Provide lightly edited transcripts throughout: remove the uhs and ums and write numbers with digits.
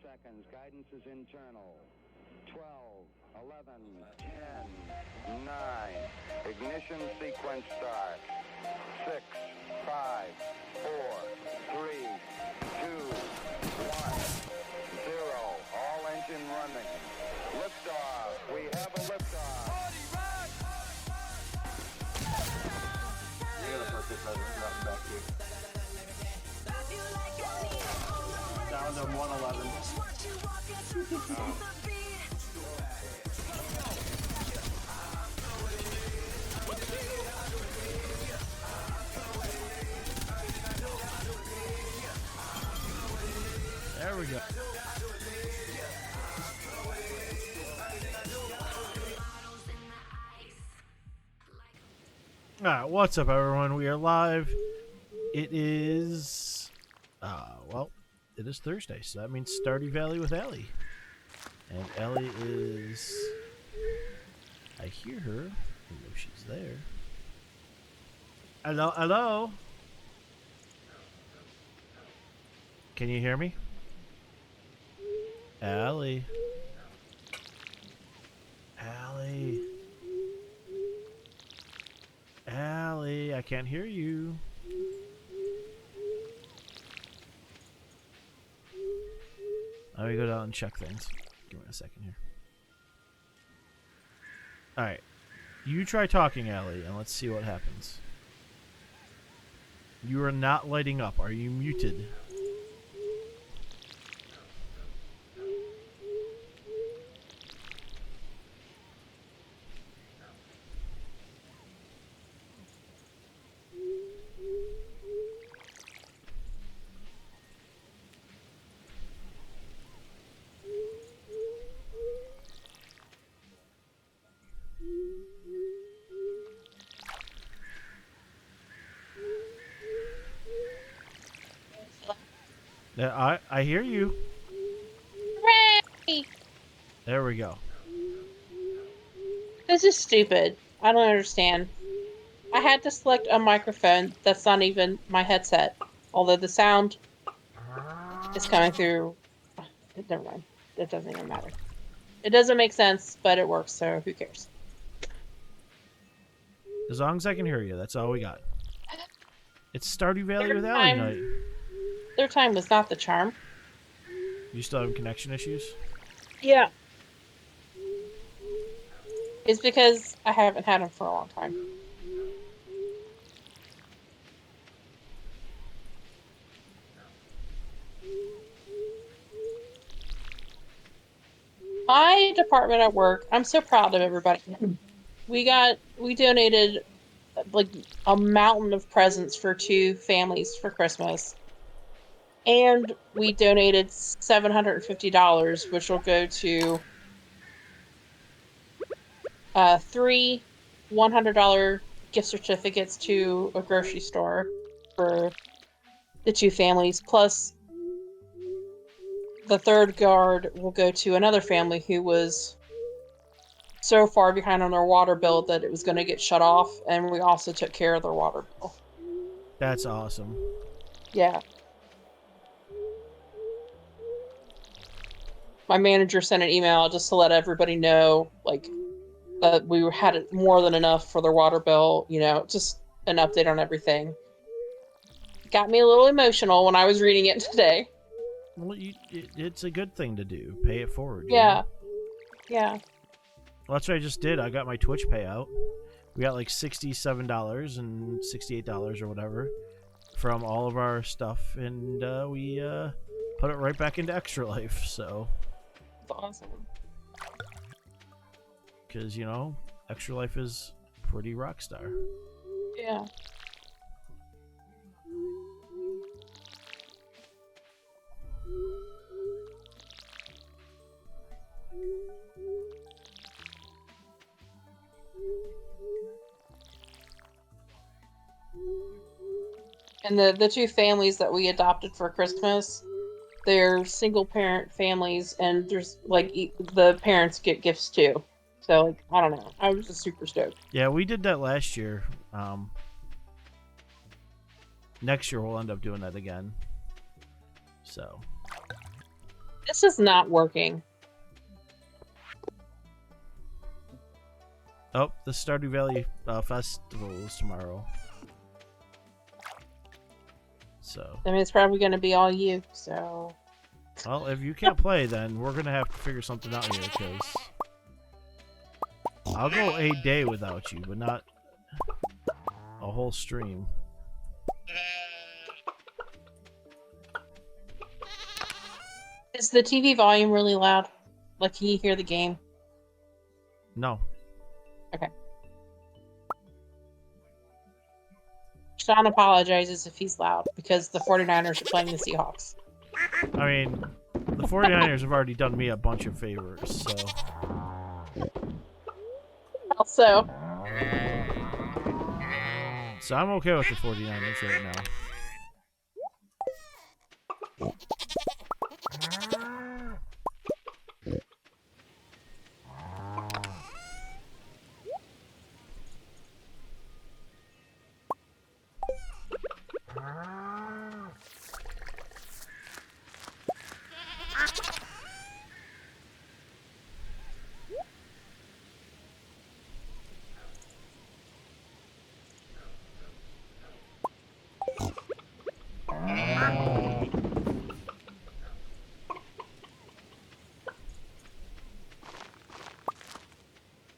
seconds. Guidance is internal. 12, 11, 10, 9. Ignition sequence start. 6, 5, 4, 3, 2, 1, 0. All engine running. Liftoff. We have a liftoff. You're the birthday present dropping back here. Down to 111. There we go. Alright, what's up everyone? We are live. It is it is Thursday, so that means Stardew Valley with ALlie. And ALlie is, I hear her. I know she's there. Hello, hello. Can you hear me? ALlie. ALlie. ALlie, I can't hear you. Let me go down and check things. Give me a second here. Alright. You try talking, ALlie, and let's see what happens. You are not lighting up. Are you muted? I hear you. Hooray! There we go. This is stupid. I don't understand. I had to select a microphone that's not even my headset. Although the sound is coming through. Never mind. It doesn't even matter. It doesn't make sense, but it works, so who cares? As long as I can hear you, that's all we got. It's Stardew Valley with ALlie night. Their time was not the charm. You still having connection issues? Yeah. It's because I haven't had them for a long time. My department at work, I'm so proud of everybody. We donated like a mountain of presents for 2 families for Christmas. And we donated $750, which will go to 3 $100 gift certificates to a grocery store for the 2 families, plus the third guard will go to another family who was so far behind on their water bill that it was going to get shut off, and we also took care of their water bill. That's awesome. Yeah. My manager sent an email just to let everybody know, like, that we had more than enough for their water bill, just an update on everything. Got me a little emotional when I was reading it today. Well, it's a good thing to do. Pay it forward. Yeah. Yeah. Well, that's what I just did. I got my Twitch payout. We got like $67 and $68 or whatever from all of our stuff, and we put it right back into Extra Life. So. That's awesome. Because, Extra Life is pretty rock star. Yeah. And the 2 families that we adopted for Christmas, they're single parent families, and there's like the parents get gifts too. So like, I don't know. I was just super stoked. Yeah, we did that last year. Next year we'll end up doing that again. So This is not working. Oh, the Stardew Valley festival is tomorrow. So. I mean, it's probably going to be all you, so... Well, if you can't play, then we're going to have to figure something out here, because... I'll go a day without you, but not a whole stream. Is the TV volume really loud? Like, can you hear the game? No. Okay. Sean apologizes if he's loud, because the 49ers are playing the Seahawks. I mean, the 49ers have already done me a bunch of favors, so... Also... So I'm okay with the 49ers right now.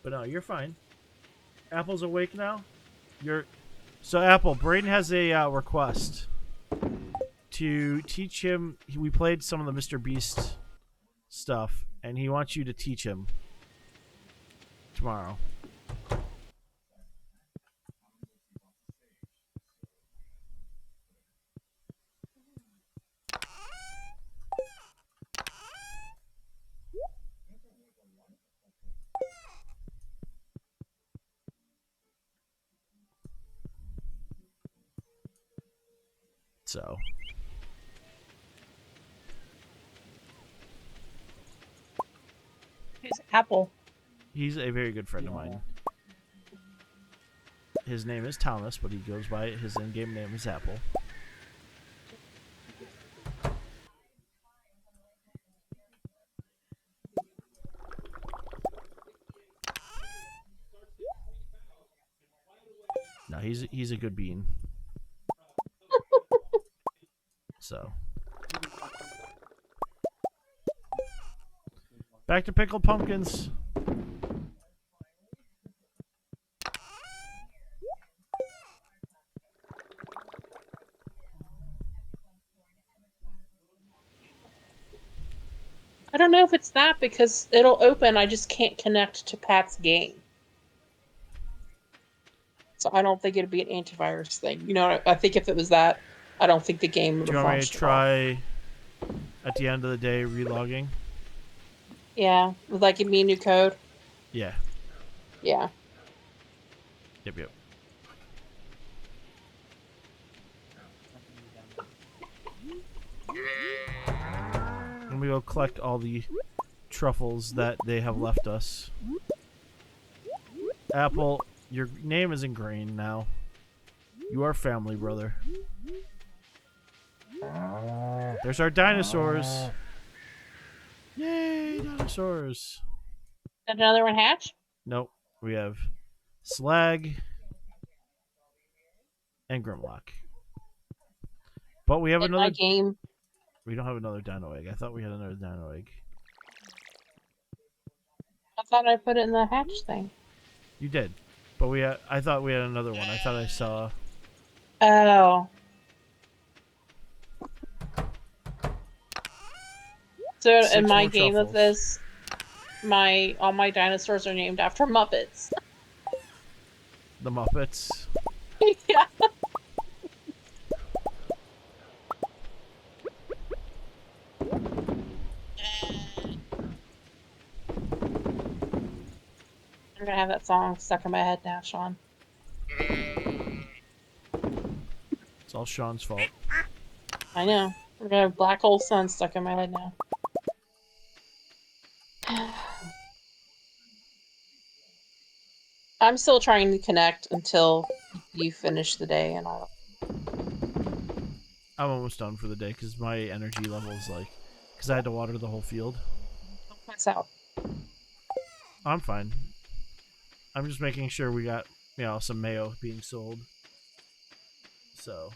But no, you're fine. Apple's awake now. So Apple. Braden has a request to teach him. We played some of the Mr. Beast stuff, and he wants you to teach him tomorrow. So. Who's Apple? He's a very good friend of mine. His name is Thomas, but he goes by his in-game name is Apple. No, he's a good bean. So. Back to pickled pumpkins. I don't know if it's that, because it'll open, I just can't connect to Pat's game. So I don't think it'd be an antivirus thing. You know, I think if it was that, I don't think the game would Do you have want me launched to at all. try, at the end of the day, relogging? Yeah, would that give me new code? Yeah. Yeah. Yep. Let me go collect all the truffles that they have left us. Apple, your name is ingrained now. You are family, brother. There's our dinosaurs. Yay, dinosaurs. Did another one hatch? Nope. We have Slag and Grimlock. But we have In another... my game. We don't have another dino egg. I thought we had another dino egg. I thought I put it in the hatch thing. You did. But I thought we had another one. I thought I saw... Oh. So in 6 my more game truffles. of this, all my dinosaurs are named after Muppets. The Muppets. Yeah. I'm gonna have that song stuck in my head now, Sean. It's all Sean's fault. I know. I'm gonna have Black Hole Sun stuck in my head now. I'm still trying to connect until you finish the day and all. I'm almost done for the day because my energy level is like because I had to water the whole field. Pass out. I'm fine. I'm just making sure we got, some mayo being sold. So,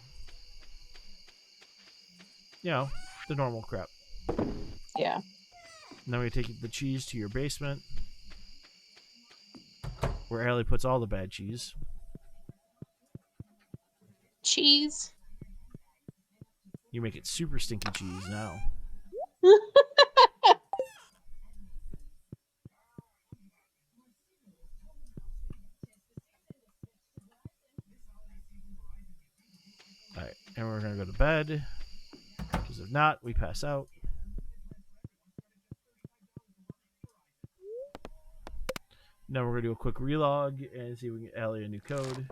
the normal crap. Yeah. Now we take the cheese to your basement, where Allie puts all the bad cheese. Cheese. You make it super stinky cheese now. Alright, and we're going to go to bed. Because if not, we pass out. Now we're going to do a quick relog and see if we can get Allie a new code.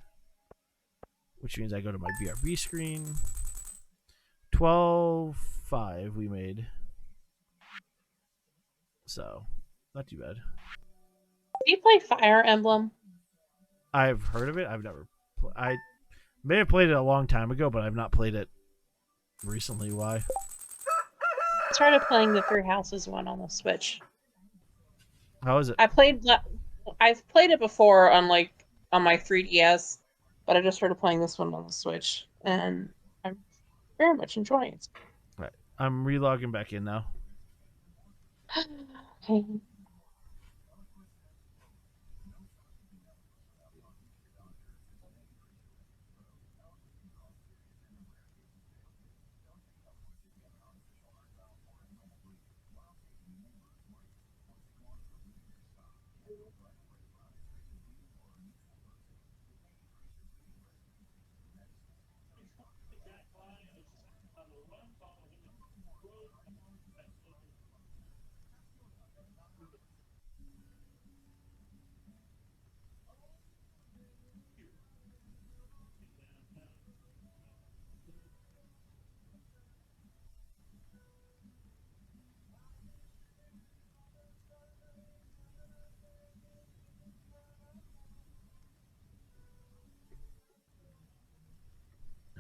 Which means I go to my BRB screen. 12-5 we made. So, not too bad. Do you play Fire Emblem? I've heard of it. I've never... I may have played it a long time ago, but I've not played it recently. Why? I started playing the Three Houses one on the Switch. How is it? I've played it before on my 3DS, but I just started playing this one on the Switch, and I'm very much enjoying it. Right. I'm relogging back in now. Okay.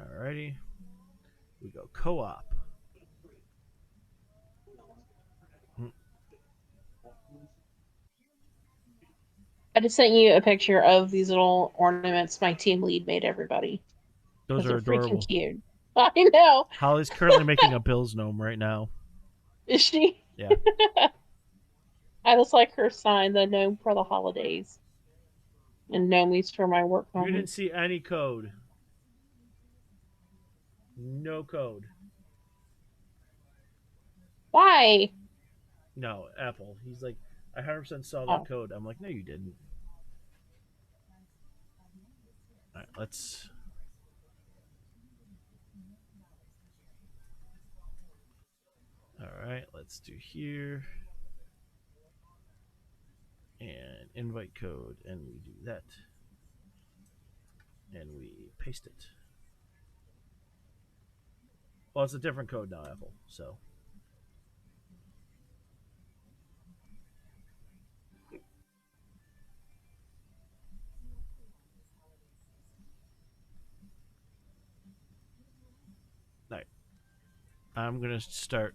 Alrighty. We go co-op. I just sent you a picture of these little ornaments my team lead made everybody. Those are They're adorable. freaking cute. I know. Holly's currently making a Bills gnome right now. Is she? Yeah. I just like her sign, the gnome for the holidays. And gnomies for my work You didn't moments. see any code. No code. Why? No, Apple. He's like, I 100% saw that Oh. code. I'm like, no, you didn't. Alright, let's... Alright, let's do here. And invite code. And we do that. And we paste it. Well, it's a different code now, Apple. So... Alright. I'm going to start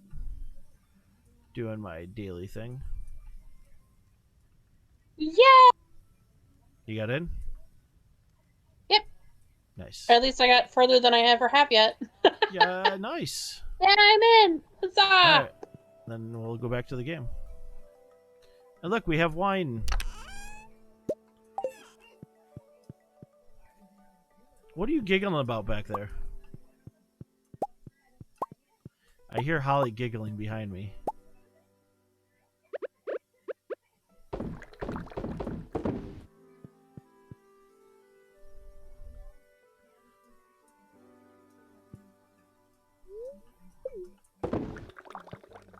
doing my daily thing. Yeah! You got in? Yep. Nice. Or at least I got further than I ever have yet. Yeah, nice. And I'm in! Huzzah! Alright. Then we'll go back to the game. And look, we have wine. What are you giggling about back there? I hear Holly giggling behind me.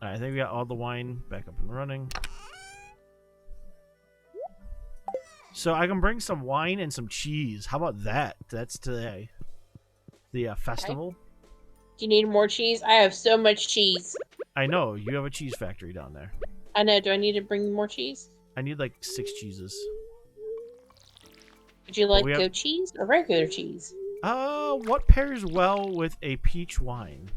I think we got all the wine back up and running. So I can bring some wine and some cheese. How about that? That's today. The festival. Okay. Do you need more cheese? I have so much cheese. I know. You have a cheese factory down there. I know. Do I need to bring more cheese? I need like 6 cheeses. Would you like we have- goat cheese or regular cheese? What pairs well with a peach wine?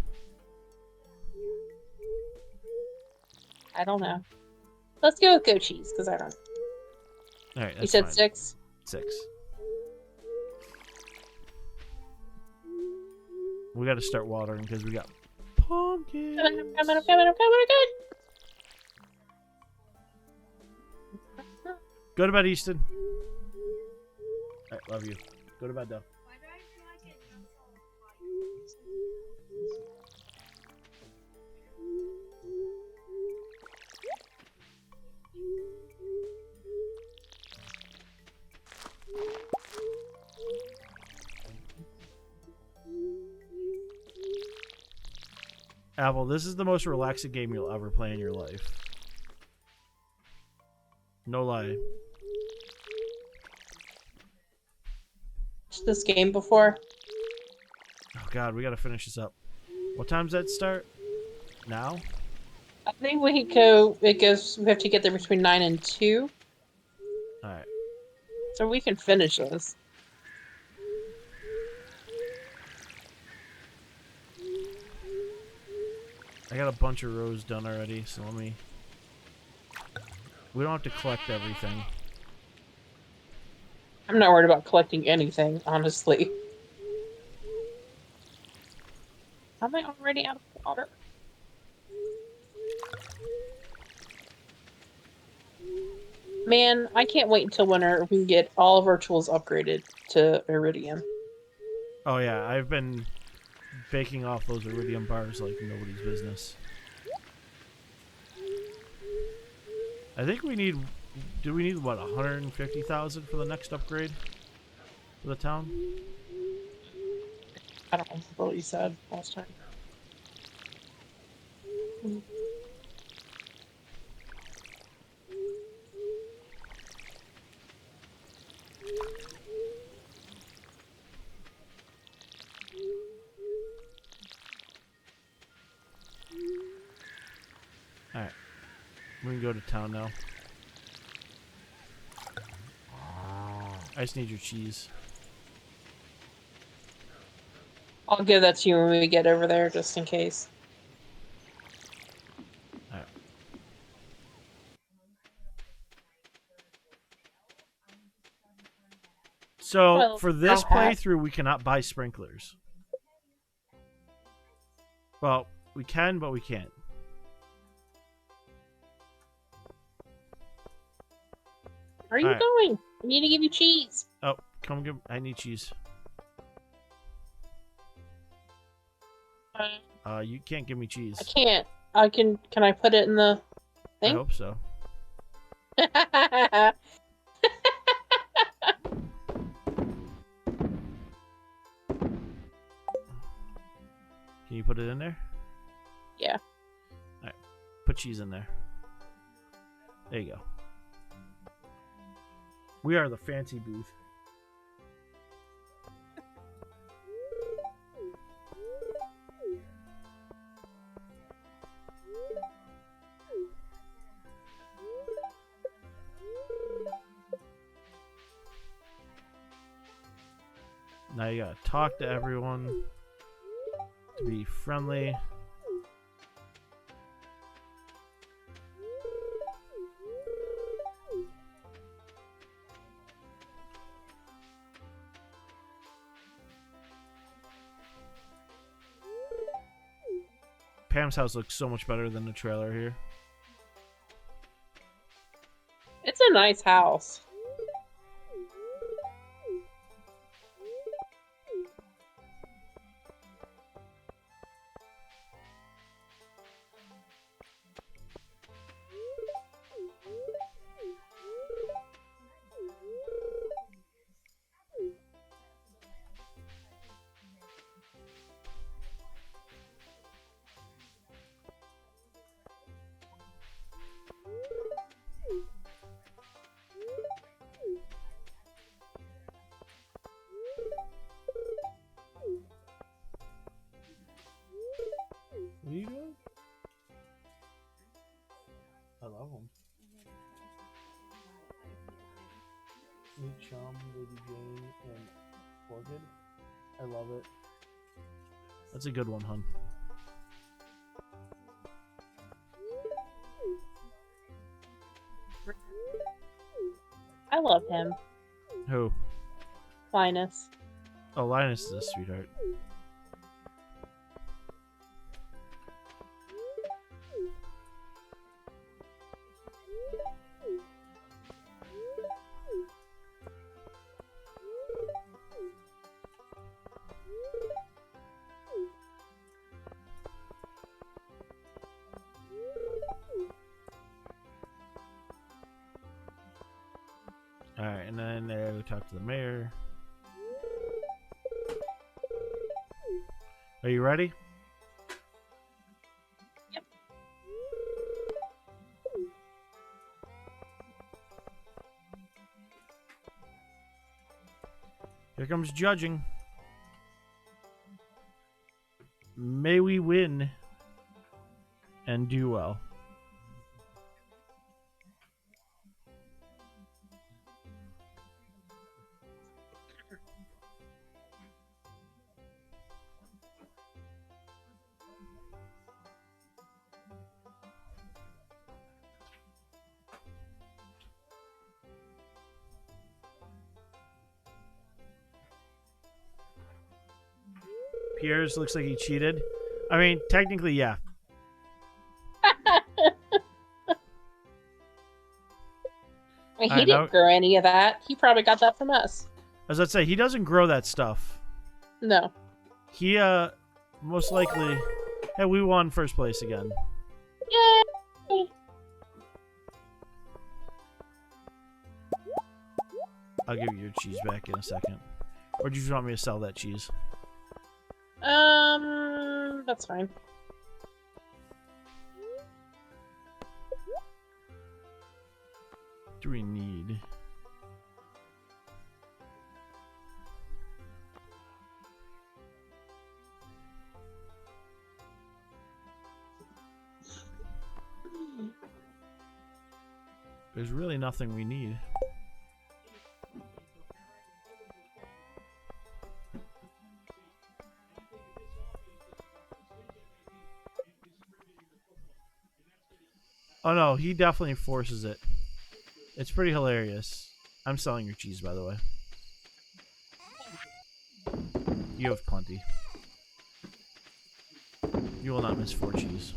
I don't know. Let's go with goat cheese, because I don't know. All right, that's You said fine. 6? 6. We got to start watering because we got pumpkins. I'm coming. Go to bed, Easton. All right, love you. Go to bed, though. Apple, this is the most relaxing game you'll ever play in your life. No lie. This game before. Oh god, we gotta finish this up. What time's that start? Now? I think we go. We have to get there between 9 and 2. Alright. So we can finish this. I got a bunch of rows done already, so let me... We don't have to collect everything. I'm not worried about collecting anything, honestly. How am I already out of water? Man, I can't wait until winter we can get all of our tools upgraded to Iridium. Oh yeah, I've been baking off those iridium bars like nobody's business. I think we need... Do we need, what, 150,000 for the next upgrade? For the town? I don't remember what you said last time. Alright. We can go to town now. I just need your cheese. I'll give that to you when we get over there, just in case. Alright. So, Well, for this I'll have- playthrough, we cannot buy sprinklers. Well, we can, but we can't. Where are you Alright. going? I need to give you cheese. Oh, come get... I need cheese. You can't give me cheese. I can't. I can. Can I put it in the I thing? hope so. Can you put it in there? Yeah. Alright. Put cheese in there. There you go. We are the fancy booth. Now you gotta talk to everyone to be friendly. Pam's house looks so much better than the trailer here. It's a nice house. What are you doing? I love them. Meet Chum, Lady Jane, and Orchid. I love it. That's a good one, hun. I love him. Who? Linus. Oh, Linus is a sweetheart. Alright, and then we talk to the mayor. Are you ready? Yep. Here comes judging. May we win and do well. Pierre's looks like he cheated. I mean, technically, yeah. He I didn't know. grow any of that. He probably got that from us. As I'd say, he doesn't grow that stuff. No. He, most likely... Hey, we won first place again. Yay! I'll give you your cheese back in a second. Or do you just want me to sell that cheese? That's fine. Do we need? There's really nothing we need. Oh no, he definitely forces it. It's pretty hilarious. I'm selling your cheese, by the way. You have plenty. You will not miss 4 cheese.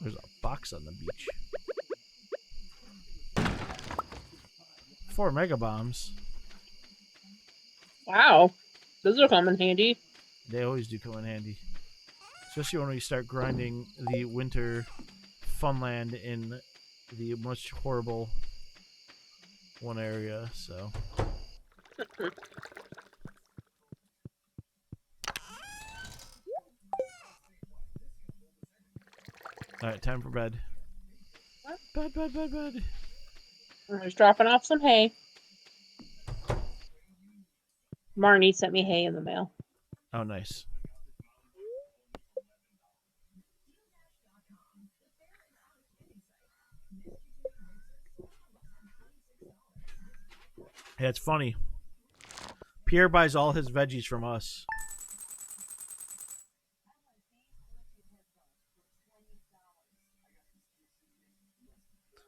There's a box on the beach. 4 mega bombs. Wow. Those will come in handy. They always do come in handy. Especially when we start grinding the winter funland in the most horrible one area, so. Alright, time for bed. What? Bed. I was dropping off some hay. Marnie sent me hay in the mail. Oh, nice. Yeah, it's funny. Pierre buys all his veggies from us.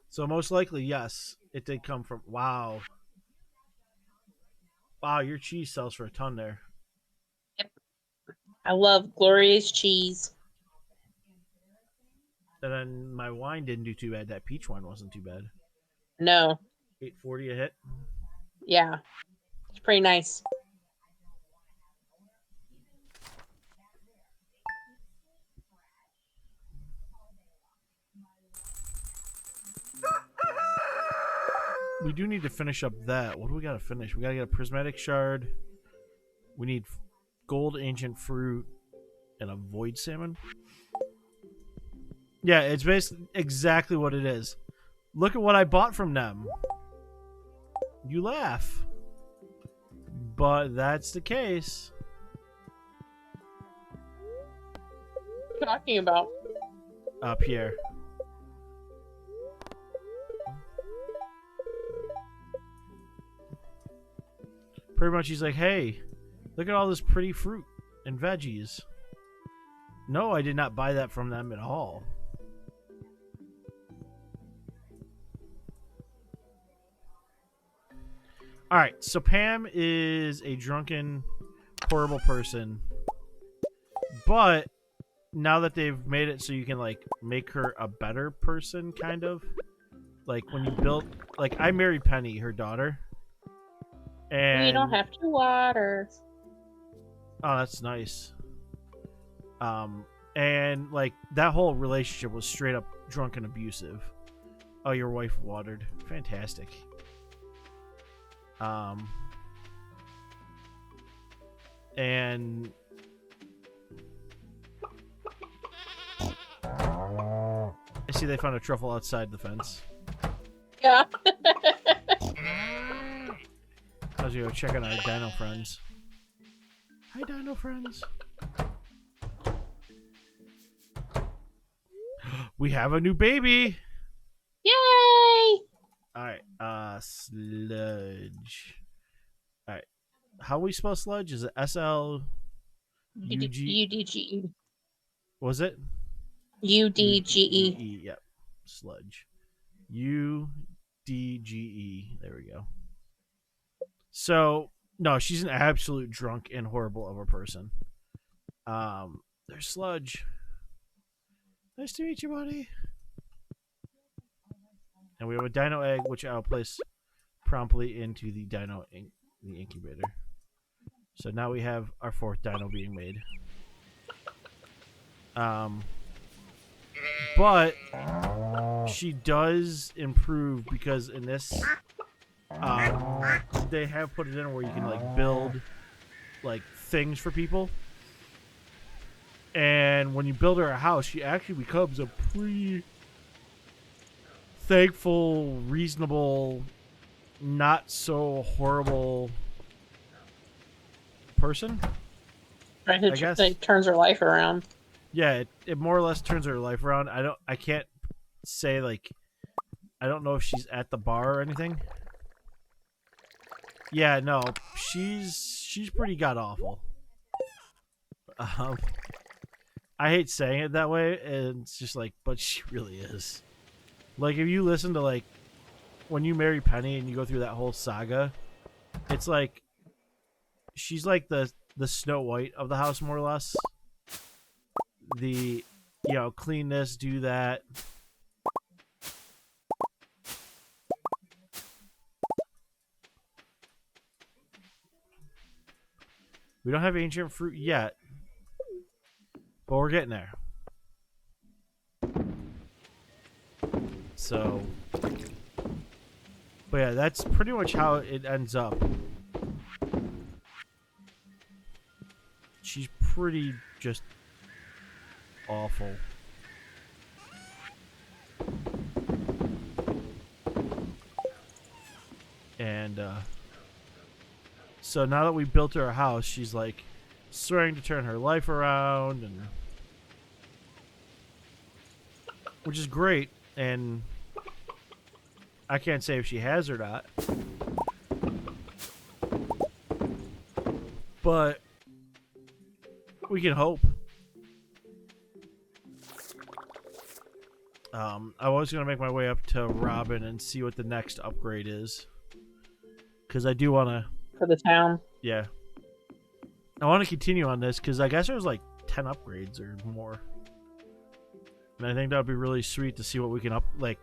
So most likely, yes, it did come from... Wow. Wow, your cheese sells for a ton there. Yep. I love Gloria's cheese. And then my wine didn't do too bad. That peach wine wasn't too bad. No. $8.40 a hit. Yeah. It's pretty nice. We do need to finish up that. What do we got to finish? We got to get a prismatic shard. We need gold ancient fruit and a void salmon. Yeah, it's basically exactly what it is. Look at what I bought from them. You laugh. But that's the case. What are you talking about? Pierre. Pretty much he's like, hey, look at all this pretty fruit and veggies. No, I did not buy that from them at all. Alright, so Pam is a drunken, horrible person. But now that they've made it so you can, like, make her a better person, kind of. Like, when you build... Like, I married Penny, her daughter. And... We don't have to water. Oh, that's nice. And, like, that whole relationship was straight up drunk and abusive. Oh, your wife watered. Fantastic. And... I see they found a truffle outside the fence. Yeah. I was gonna go check on our dino friends. Hi, dino friends. We have a new baby! Yay! Alright, sludge. Alright. How we spell sludge? Is it S-L... UDGE. Was it? UDGE. Yep. Sludge. UDGE. There we go. So, no, she's an absolute drunk and horrible of a person. There's Sludge. Nice to meet you, buddy. And we have a dino egg, which I'll place promptly into the the incubator. So now we have our 4th dino being made. But she does improve because in this, they have put it in where you can like build like things for people. And when you build her a house, she actually becomes a pretty thankful, reasonable, not so horrible person. Right, I guess. It turns her life around. Yeah, it more or less turns her life around. I can't say like, I don't know if she's at the bar or anything. Yeah, no, she's pretty god awful. I hate saying it that way, and it's just like, but she really is. Like, if you listen to like when you marry Penny and you go through that whole saga, it's like she's like the Snow White of the house, more or less. The, clean this, do that. We don't have ancient fruit yet, but we're getting there. So, but yeah, that's pretty much how it ends up. She's pretty just awful. And so now that we built her a house, she's like starting to turn her life around, and which is great. And I can't say if she has or not, but we can hope. I was going to make my way up to Robin and see what the next upgrade is. Because I do want to... For the town. Yeah. I want to continue on this because I guess there's like 10 upgrades or more. And I think that would be really sweet to see what we can like,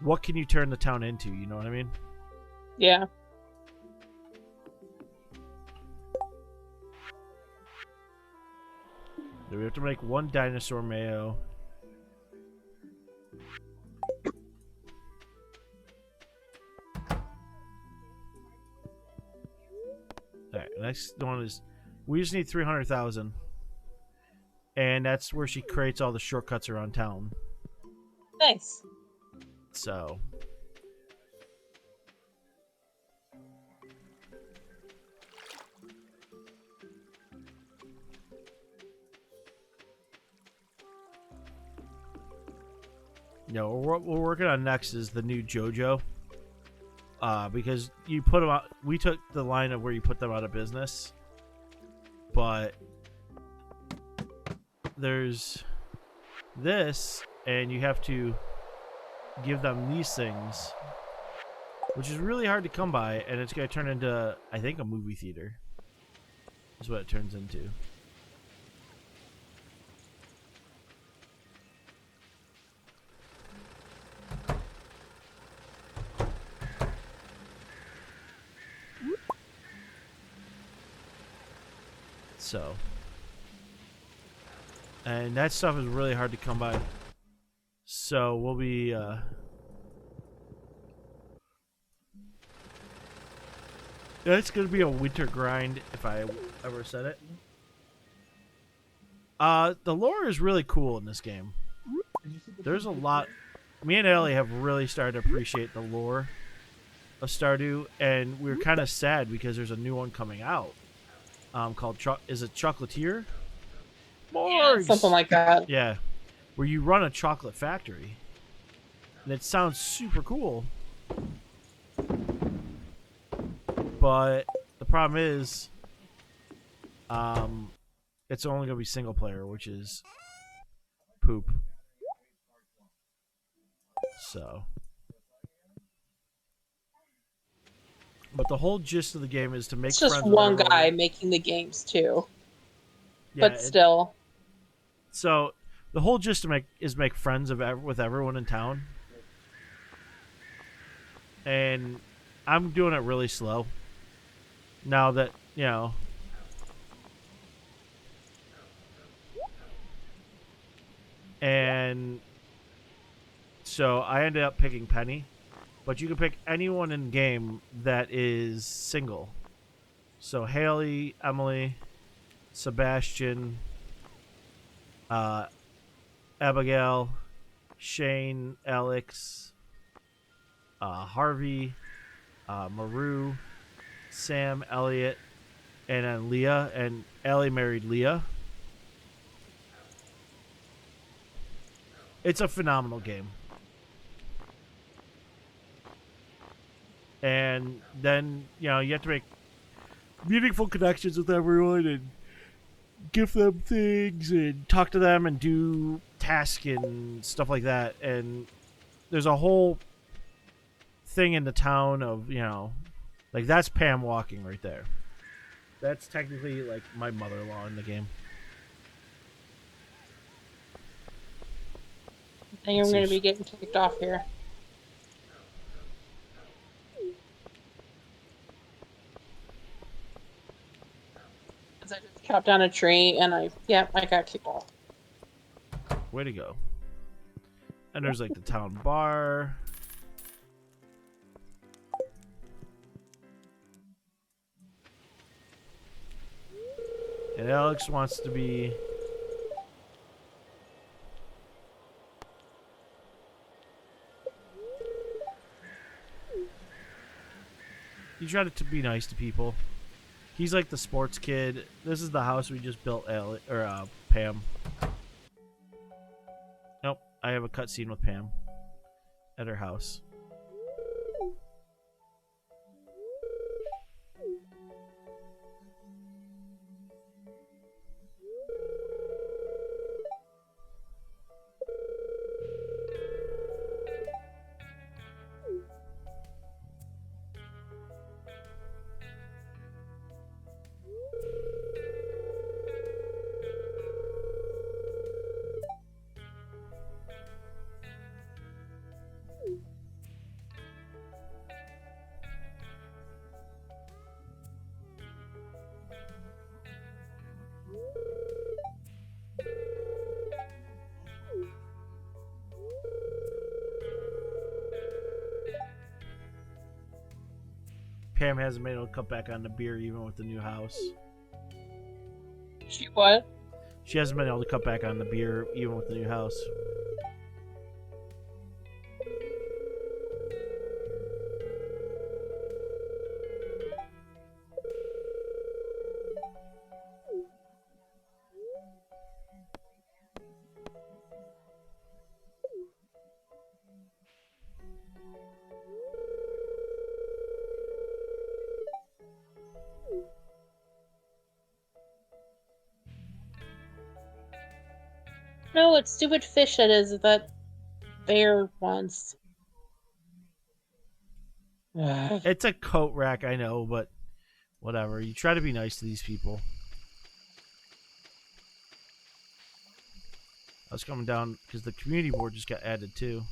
what can you turn the town into? You know what I mean? Yeah. We have to make one dinosaur mayo. Alright, next one is... We just need 300,000. And that's where she creates all the shortcuts around town. Nice. So. No, what we're working on next is the new JoJo. Because you put them out, we took the line of where you put them out of business, but there's this, and you have to give them these things, which is really hard to come by, and it's going to turn into, I think, a movie theater. Is what it turns into. So, and that stuff is really hard to come by. So we'll be it's gonna be a winter grind if I ever said it. The lore is really cool in this game. There's a lot. Me and Allie have really started to appreciate the lore of Stardew, and we're kind of sad because there's a new one coming out. Called is it Chocolatier? Yeah, something like that. Yeah, where you run a chocolate factory, and it sounds super cool. But the problem is, it's only gonna be single player, which is poop. So. But the whole gist of the game is to make friends with It's just one everyone. guy making the games too. Yeah, But still. So the whole gist is make friends with everyone in town. And I'm doing it really slow. Now that, you know. And so I ended up picking Penny. But you can pick anyone in game that is single. So Haley, Emily, Sebastian, Abigail, Shane, Alex, Harvey, Maru, Sam, Elliot, and then Leah. And Allie married Leah. It's a phenomenal game. And then, you know, you have to make meaningful connections with everyone and give them things and talk to them and do tasks and stuff like that. And there's a whole thing in the town of, you know, like that's Pam walking right there. That's technically like my mother-in-law in the game. I think I'm going to be getting kicked off here. I just chopped down a tree and I got kicked off. Way to go. And there's like the town bar. And Alex wants to be... He tried to be nice to people. He's like the sports kid. This is the house we just built, Pam. Nope, I have a cutscene with Pam at her house. Pam hasn't been able to cut back on the beer even with the new house. She what? She hasn't been able to cut back on the beer even with the new house. No, it's stupid fish that is that bear wants. It's a coat rack, I know, but whatever. You try to be nice to these people. I was coming down because the community board just got added too.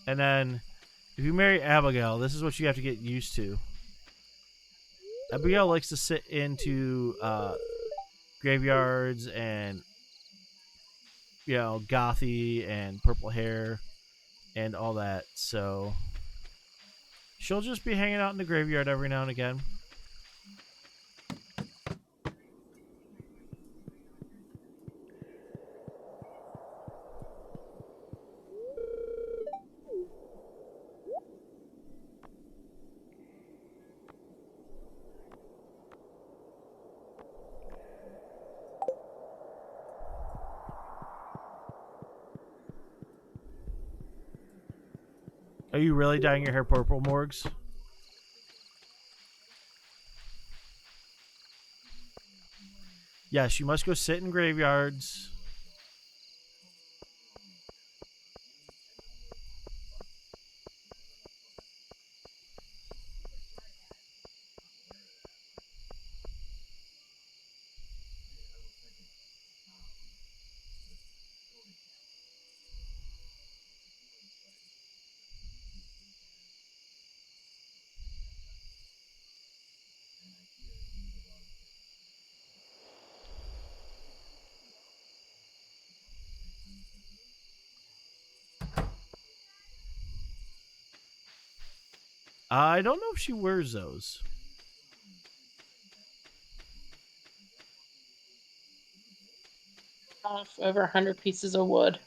And then, if you marry Abigail, this is what you have to get used to. Abigail likes to sit into graveyards and, gothy and purple hair and all that. So she'll just be hanging out in the graveyard every now and again. Are you really dyeing your hair purple, Morgs? Yes, you must go sit in graveyards. I don't know if she wears those. Off over 100 pieces of wood.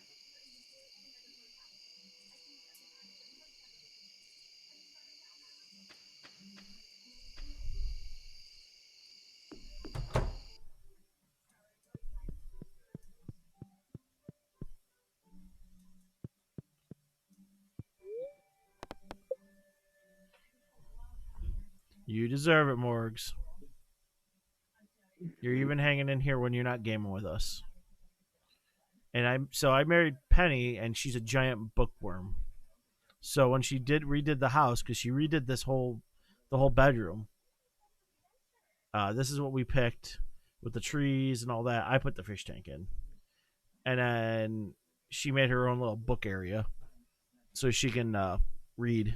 You deserve it, Morgs. You're even hanging in here when you're not gaming with us. And I married Penny, and she's a giant bookworm. So when she redid the house, because she redid the whole bedroom, this is what we picked with the trees and all that. I put the fish tank in, and then she made her own little book area, so she can read.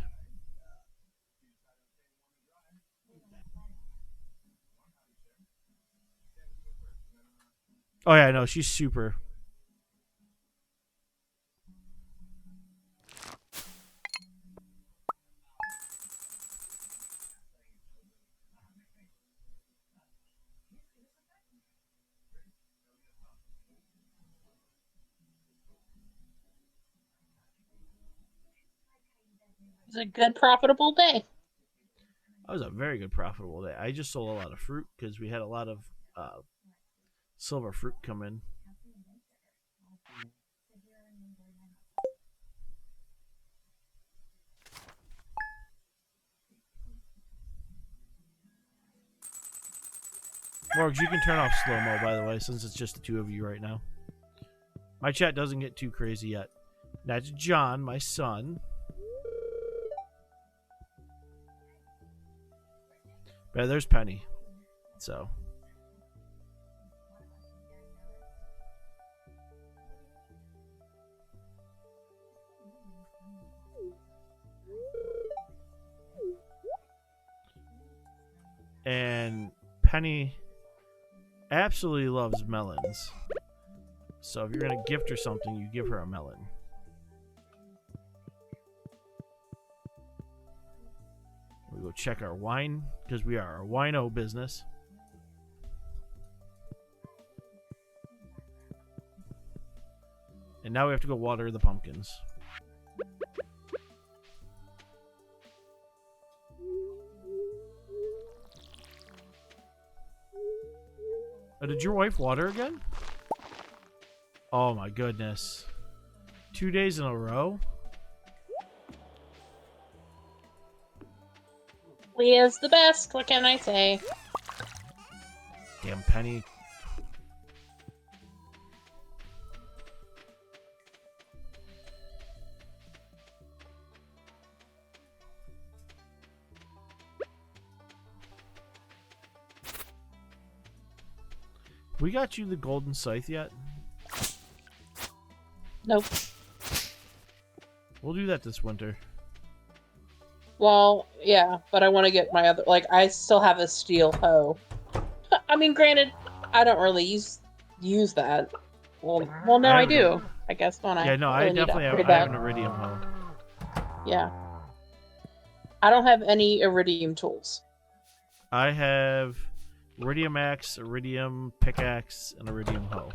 Oh yeah, no, she's super. It's a good, profitable day. That was a very good profitable day. I just sold a lot of fruit because we had a lot of silver fruit come in. Morgs, you can turn off slow-mo, by the way, since it's just the two of you right now. My chat doesn't get too crazy yet. That's John, my son. But there's Penny. So. And Penny absolutely loves melons. So if you're going to gift her something, you give her a melon. We go check our wine, because we are a wino business. And now we have to go water the pumpkins. Oh, did your wife water again? Oh my goodness. 2 days in a row? Leah's the best. What can I say? Damn penny. We got you the golden scythe yet? Nope. We'll do that this winter. Well, yeah, but I want to get my other. Like, I still have a steel hoe. I mean, granted, I don't really use that. Well, no, I do. I guess don't I? Yeah, no, I really definitely have, I have an iridium hoe. Yeah. I don't have any iridium tools. I have iridium axe, iridium pickaxe, and iridium hoe.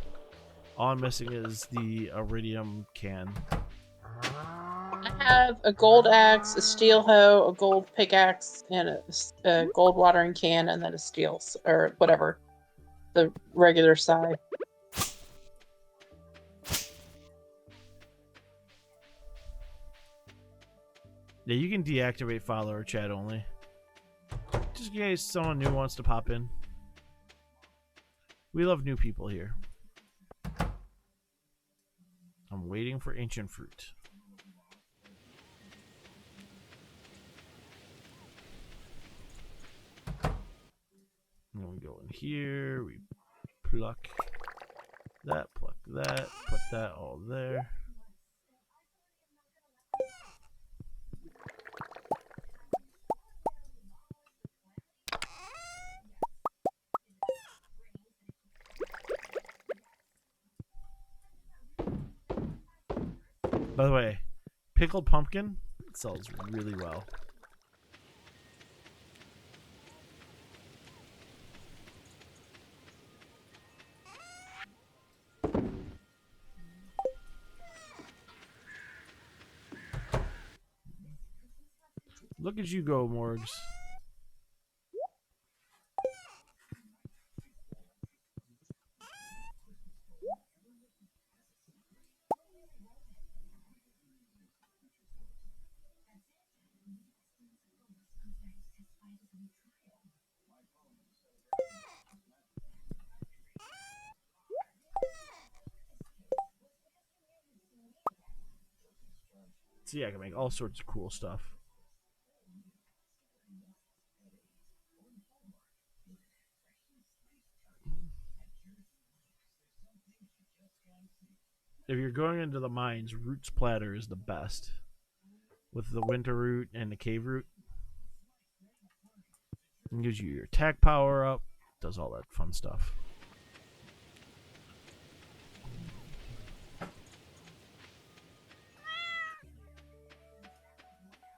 All I'm missing is the iridium can. I have a gold axe, a steel hoe, a gold pickaxe, and a gold watering can, and then a steel, or whatever, the regular scythe. Yeah, you can deactivate follower chat only. Just in case someone new wants to pop in. We love new people here. I'm waiting for ancient fruit. And then we go in here, we pluck that, put that all there. By the way, pickled pumpkin sells really well. Look at you go, Morgs. See, I can make all sorts of cool stuff. If you're going into the mines, Roots Platter is the best. With the winter root and the cave root. It gives you your attack power up. Does all that fun stuff.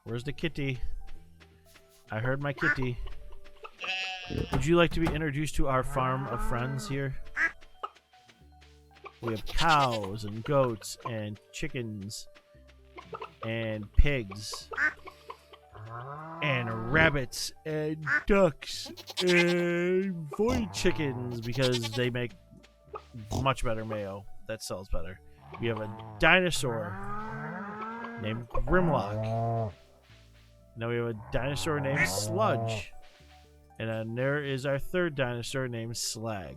Where's the kitty? I heard my kitty. Would you like to be introduced to our farm of friends here? We have cows and goats and chickens and pigs and rabbits and ducks and void chickens because they make much better mayo. That sells better. We have a dinosaur named Grimlock. Now we have a dinosaur named Sludge. And then there is our third dinosaur named Slag.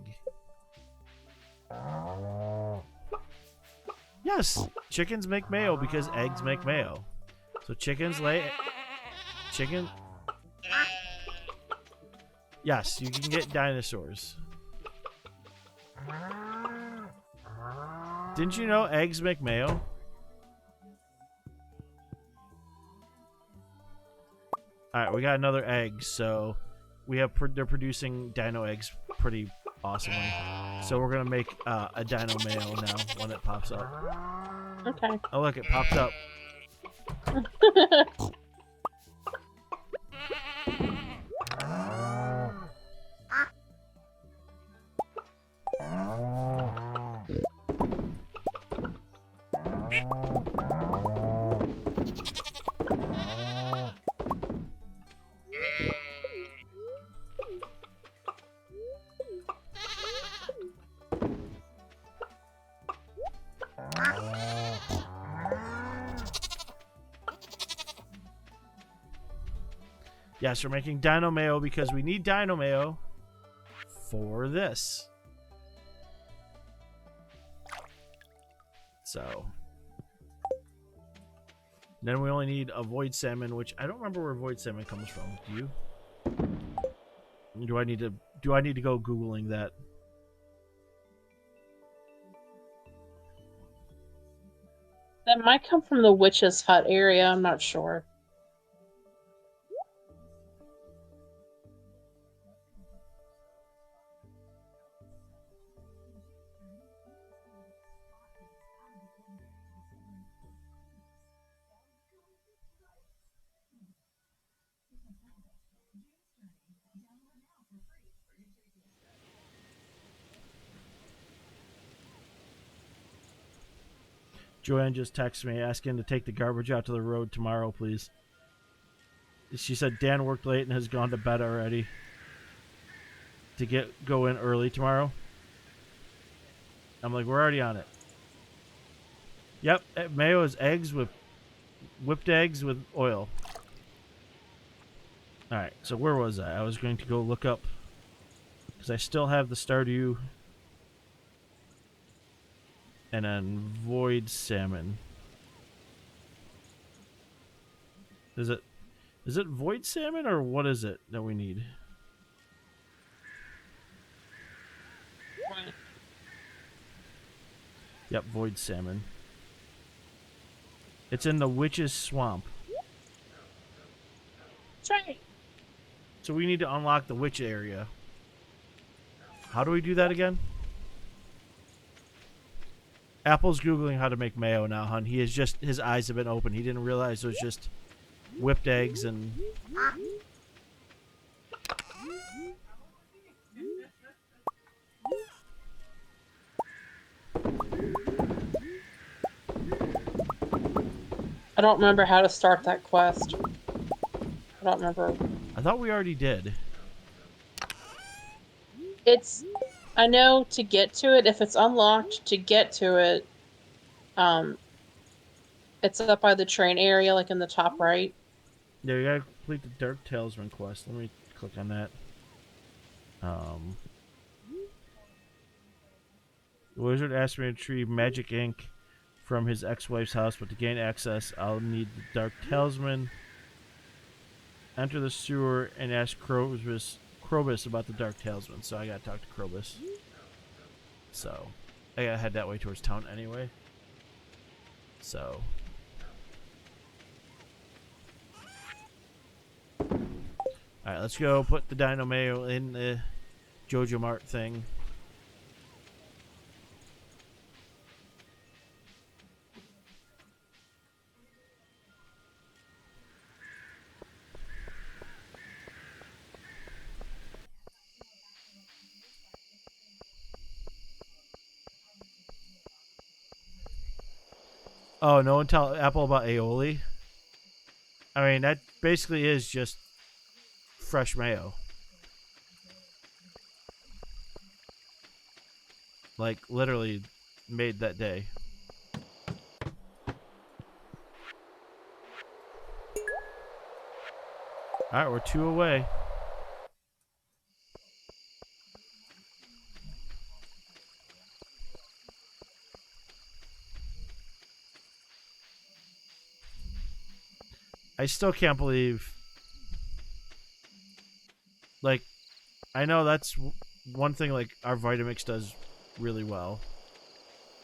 Yes, chickens make mayo because eggs make mayo. So chickens lay... Chicken... Yes, you can get dinosaurs. Didn't you know eggs make mayo? Alright, we got another egg, so we have they're producing dino eggs pretty awesomely. So we're gonna make a dino mayo now when it pops up. Okay. Oh look, it popped up. Yes, we're making Dino Mayo because we need Dino Mayo for this. So then we only need a void salmon, which I don't remember where void salmon comes from. Do you? Do I need to go Googling that? That might come from the witch's hut area. I'm not sure. Joanne just texted me asking to take the garbage out to the road tomorrow, please. She said Dan worked late and has gone to bed already to go in early tomorrow. I'm like, we're already on it. Yep, mayo is whipped eggs with oil. Alright, so where was I? I was going to go look up, because I still have the Stardew and then void salmon. Is it void salmon or what is it that we need? Right. Yep, void salmon. It's in the witch's swamp. That's right. So we need to unlock the witch area. How do we do that again? Apple's Googling how to make mayo now, hon. His eyes have been open. He didn't realize it was just whipped eggs and... I don't remember how to start that quest. I don't remember. I thought we already did. I know to get to it, if it's unlocked, to get to it, it's up by the train area, like in the top right. Yeah, we gotta complete the Dark Talisman quest. Let me click on that. The wizard asked me to retrieve magic ink from his ex-wife's house, but to gain access, I'll need the Dark Talisman. Enter the sewer and ask Krobus about the Dark Talisman. So I gotta talk to Krobus. So I gotta head that way towards town anyway. So alright, let's go put the Dino Mayo in the Jojo Mart thing. Oh, no one tell Apple about aioli? I mean, that basically is just fresh mayo. Like, literally made that day. Alright, we're 2 away. I still can't believe... Like, I know that's one thing, like, our Vitamix does really well.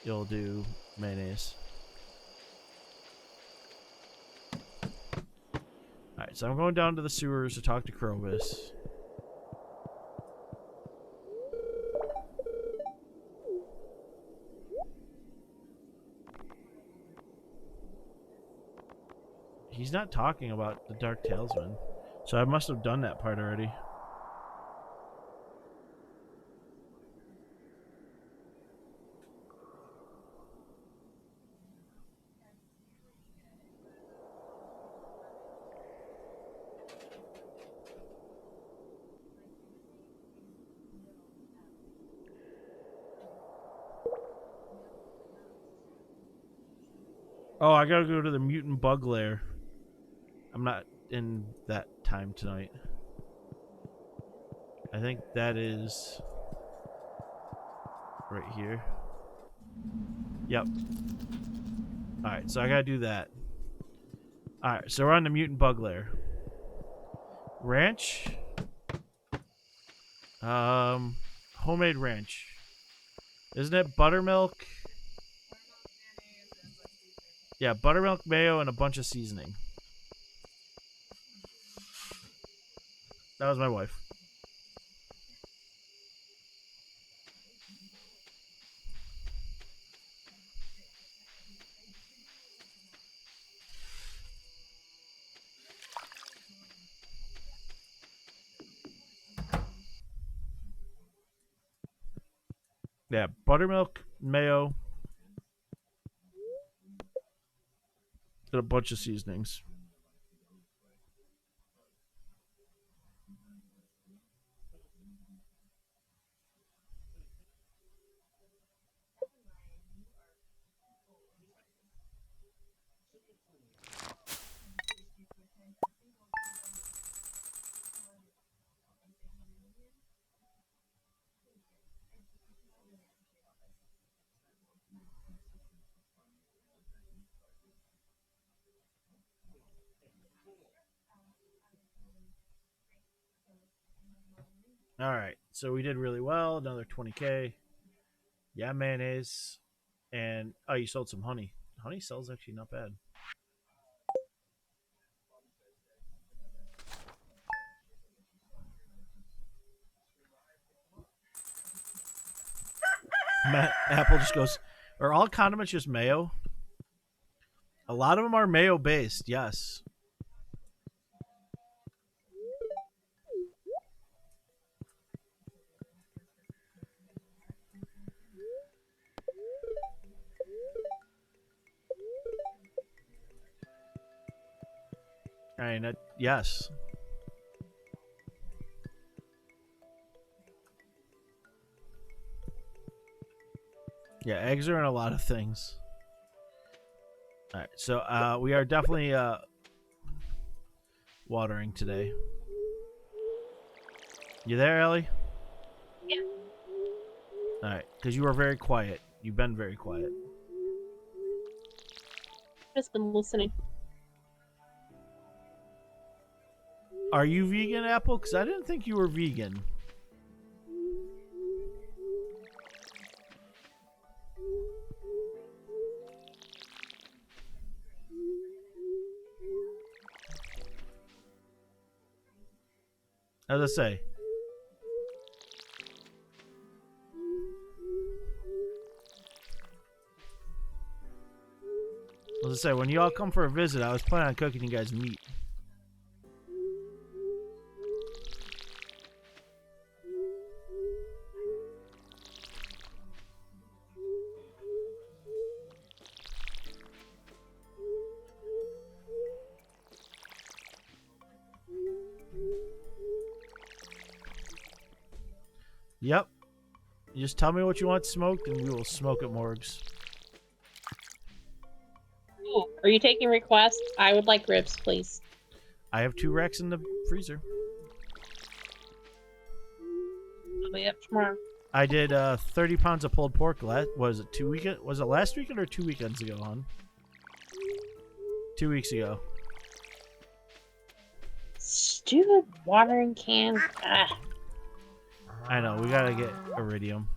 It'll do mayonnaise. Alright, so I'm going down to the sewers to talk to Krobus. He's not talking about the Dark Talisman. So I must have done that part already. Oh, I gotta go to the mutant bug lair. I'm not in that time tonight. I think that is right here. Yep. Alright, so I gotta do that. Alright, so we're on the mutant bug lair. Ranch. Homemade ranch. Isn't it buttermilk? Yeah, buttermilk, mayo, and a bunch of seasoning. That was my wife. Yeah, buttermilk, mayo, and a bunch of seasonings. All right, so we did really well. Another 20K. Yeah, mayonnaise. And, oh, you sold some honey. Honey sells actually not bad. Apple just goes, are all condiments just mayo? A lot of them are mayo based, yes. I mean, yes. Yeah, eggs are in a lot of things. All right, so we are definitely watering today. You there, Ellie? Yeah. All right, because you were very quiet. You've been very quiet. Just been listening. Are you vegan, Apple? Because I didn't think you were vegan. As I say, when you all come for a visit, I was planning on cooking you guys meat. Yep. You just tell me what you want smoked, and we will smoke it, Morgs. Ooh, are you taking requests? I would like ribs, please. I have 2 racks in the freezer. I'll be up tomorrow. I did 30 pounds of pulled pork. Was it last weekend or 2 weekends ago, hon? 2 weeks ago. Stupid watering can. Ah. I know, we gotta get iridium.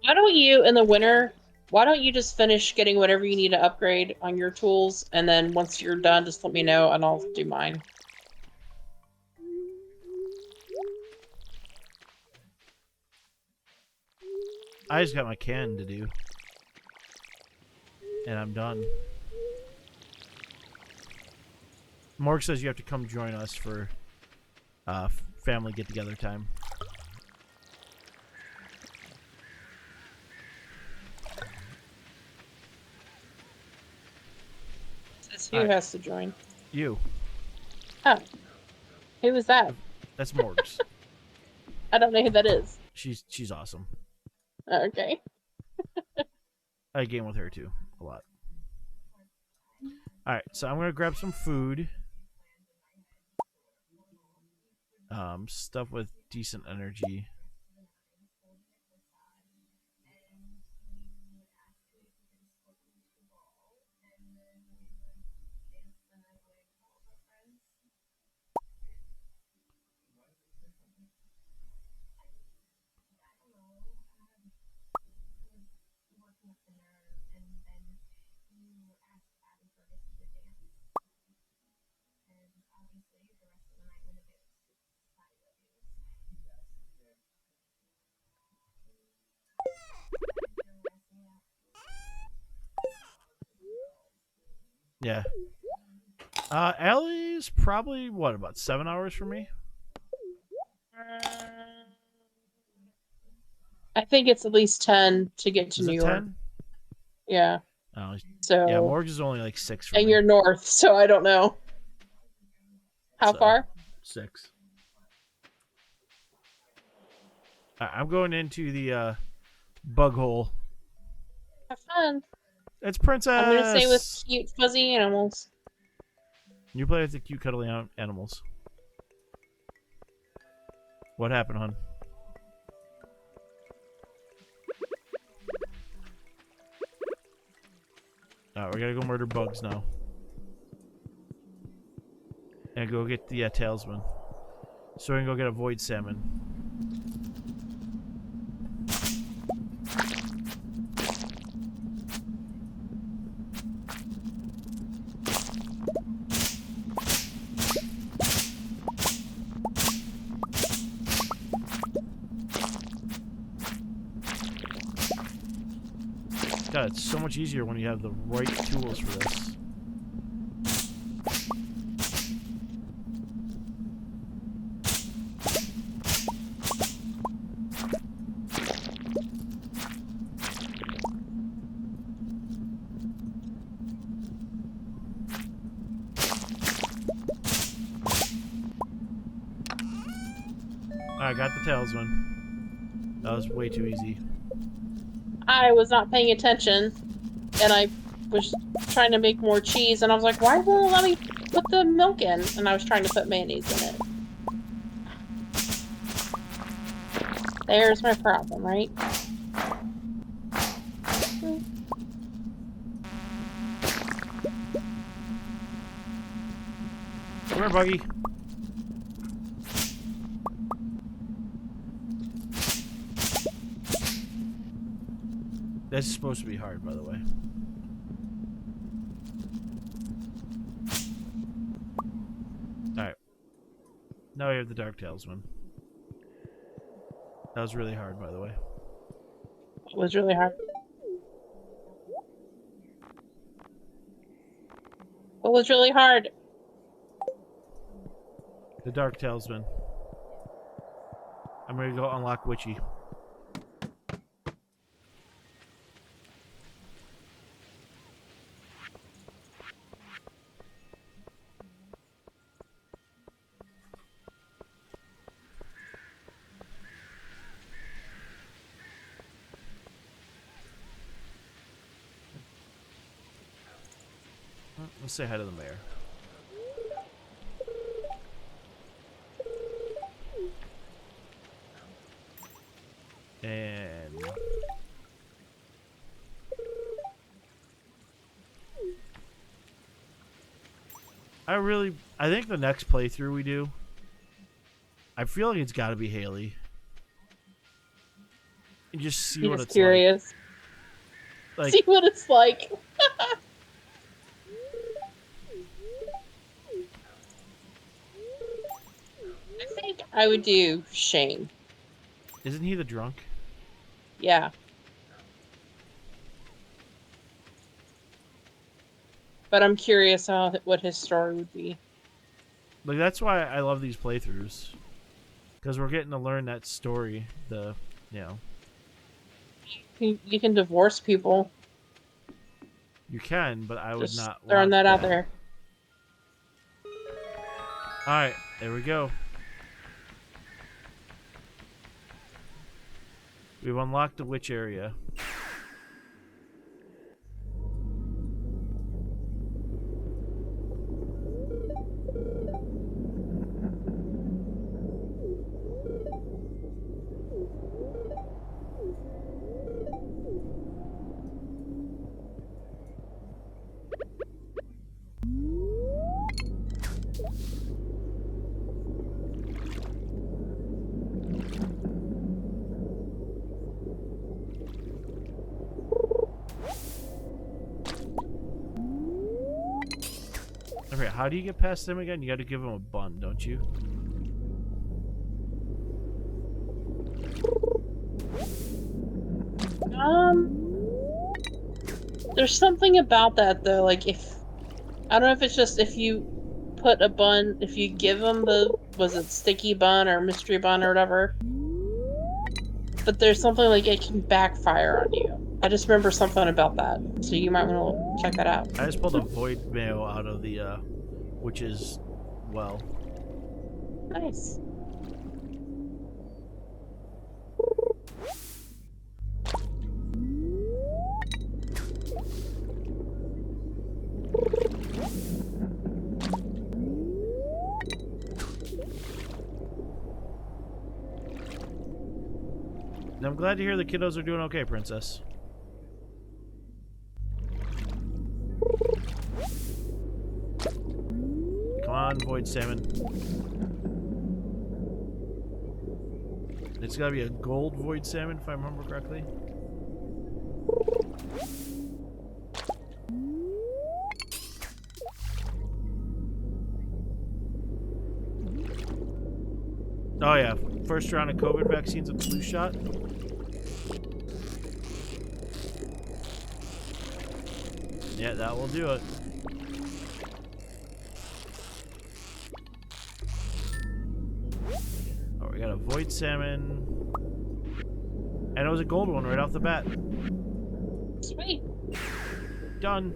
Why don't you, in the winter, why don't you just finish getting whatever you need to upgrade on your tools, and then once you're done, just let me know, and I'll do mine. I just got my can to do. And I'm done. Morg says you have to come join us for family get-together time. Says who has to join? You. Oh. Who was that? That's Morgs. I don't know who that is. She's awesome. Okay. I game with her too a lot. All right, so I'm gonna grab some food. Stuff with decent energy. Yeah. Allie's probably what, about 7 hours from me? I think it's at least 10 to get to Is New it York. 10? Yeah. Oh, So. yeah. Morgs is only like 6 from And me. you're north, so I don't know. How So, far? 6. I'm going into the bug hole. Have fun. It's Princess. I'm gonna stay with cute fuzzy animals. You play with the cute cuddly animals. What happened, hon? Alright, we gotta go murder bugs now. And go get the talisman. So we can go get a void salmon. God, it's so much easier when you have the right tools for this. I got the talisman. That was way too easy. I was not paying attention, and I was trying to make more cheese, and I was like, why won't it let me put the milk in? And I was trying to put mayonnaise in it. There's my problem, right? Come here, Buggy. This is supposed to be hard, by the way. Alright. Now we have the Dark Talisman. That was really hard, by the way. It was really hard. It was really hard. The Dark Talisman. I'm ready to go unlock Witchy. Let's say hi to the mayor. And I think the next playthrough we do, I feel like it's got to be Haley. And just see I'm what just it's curious. like. See what it's like. I think I would do Shane. Isn't he the drunk? Yeah. But I'm curious what his story would be. Like, that's why I love these playthroughs. Because we're getting to learn that story. You can divorce people. You can, but I would Just not throwing want that out there. Alright, there we go. We've unlocked the witch area. Okay, how do you get past them again? You gotta give them a bun, don't you? There's something about that though. Like if I don't know if it's just if you put a bun, if you give them was it sticky bun or mystery bun or whatever, but there's something like it can backfire on you. I just remember something about that, so you might want to check that out. I just pulled a void mail out of the witch's well. Nice. And I'm glad to hear the kiddos are doing okay, Princess. Come on, void salmon. It's gotta be a gold void salmon, if I remember correctly. Oh yeah, first round of COVID vaccines and flu shot. Yeah, that will do it. Oh, we got a void salmon. And it was a gold one right off the bat. Sweet. Done.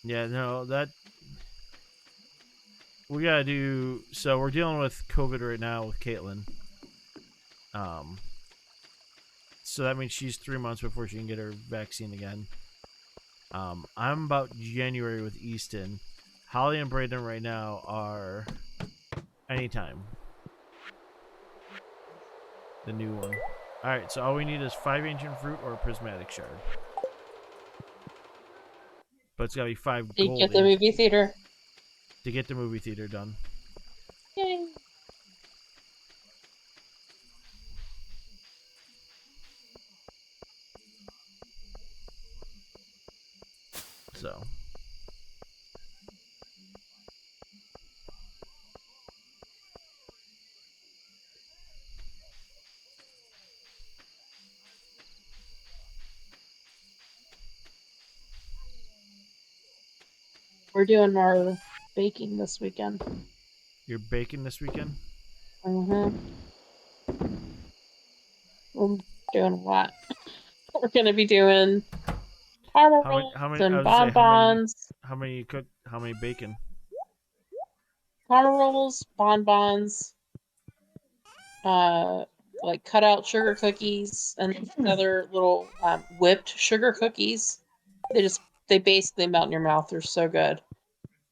Yeah, no, that we gotta do. So we're dealing with COVID right now with Caitlin. So that means she's 3 months before she can get her vaccine again. I'm about January with Easton. Holly and Braden right now are anytime. The new one. Alright, so all we need is 5 ancient fruit or a prismatic shard. But it's gotta be 5 Did you gold get the movie theater? to get the movie theater done. Yay. So We're doing our baking this weekend. you're baking this weekend? Mm-hmm. We're doing a lot. We're gonna be doing caramel rolls I and was gonna say bonbons. how many you cook, how many bacon? Caramel rolls, bonbons, like cut out sugar cookies and other little whipped sugar cookies. They basically melt in your mouth. They're so good.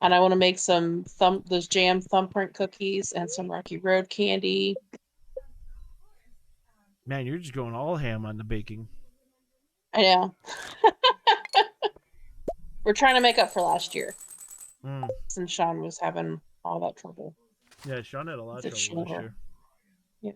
And I want to make those jam thumbprint cookies and some Rocky Road candy. Man, you're just going all ham on the baking. I know. We're trying to make up for last year. Since Sean was having all that trouble. Yeah, Sean had a lot of trouble this year. Yeah.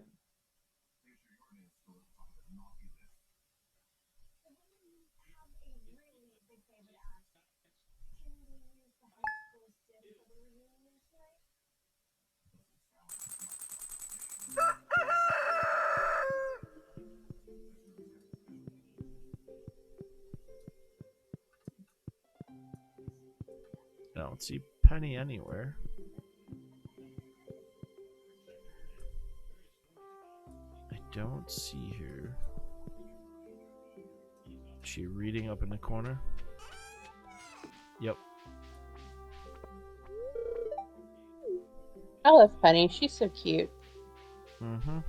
don't see Penny anywhere. I don't see her. Is she reading up in the corner? Yep. I love Penny. She's so cute. Mm-hmm.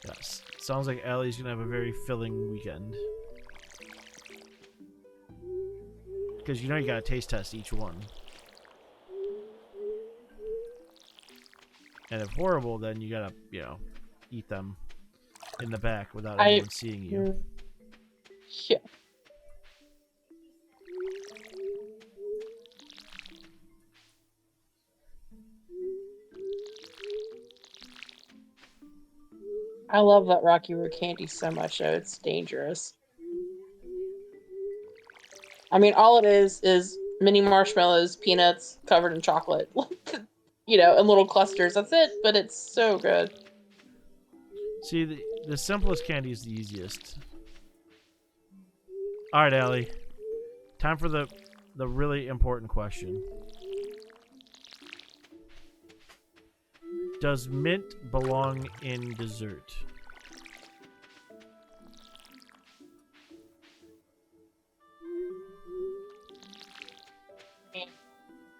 Yes. Sounds like Allie's gonna have a very filling weekend. Because you know you gotta taste test each one. And if horrible, then you gotta, eat them in the back without anyone seeing you. Yeah. I love that Rocky Road candy so much, though. It's dangerous. I mean, all it is mini marshmallows, peanuts covered in chocolate. In little clusters. That's it, but it's so good. See, the simplest candy is the easiest. Alright, Allie. Time for the really important question. Does mint belong in dessert?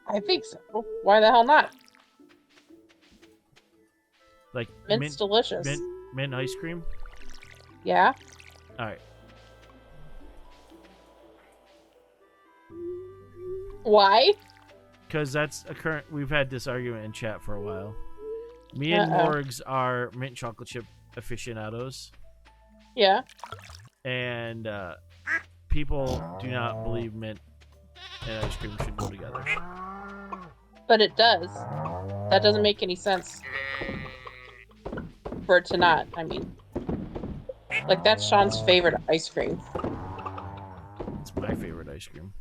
I think so. Why the hell not? Like Mint's delicious. Mint ice cream? Yeah. Alright. Why? Because that's a current... We've had this argument in chat for a while. Me and Morgs are mint chocolate chip aficionados. Yeah. And people do not believe mint and ice cream should go together. But it does. That doesn't make any sense. For it to not. I mean, like, that's Sean's favorite ice cream. It's my favorite ice cream.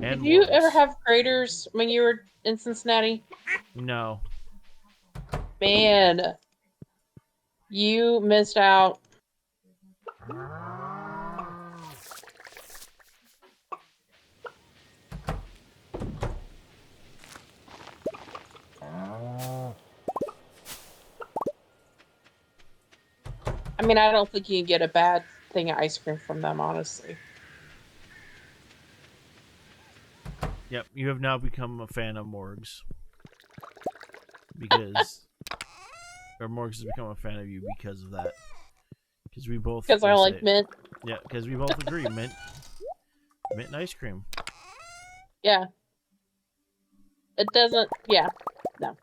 And Did you Morgs. ever have graters when you were in Cincinnati? No. Man, you missed out. I mean, I don't think you can get a bad thing of ice cream from them, honestly. Yep, you have now become a fan of Morgs. Because... or Morgs has become a fan of you because of that. Because we both... Because I like mint. Yeah, because we both agree. Mint and ice cream. Yeah. It doesn't... Yeah. No.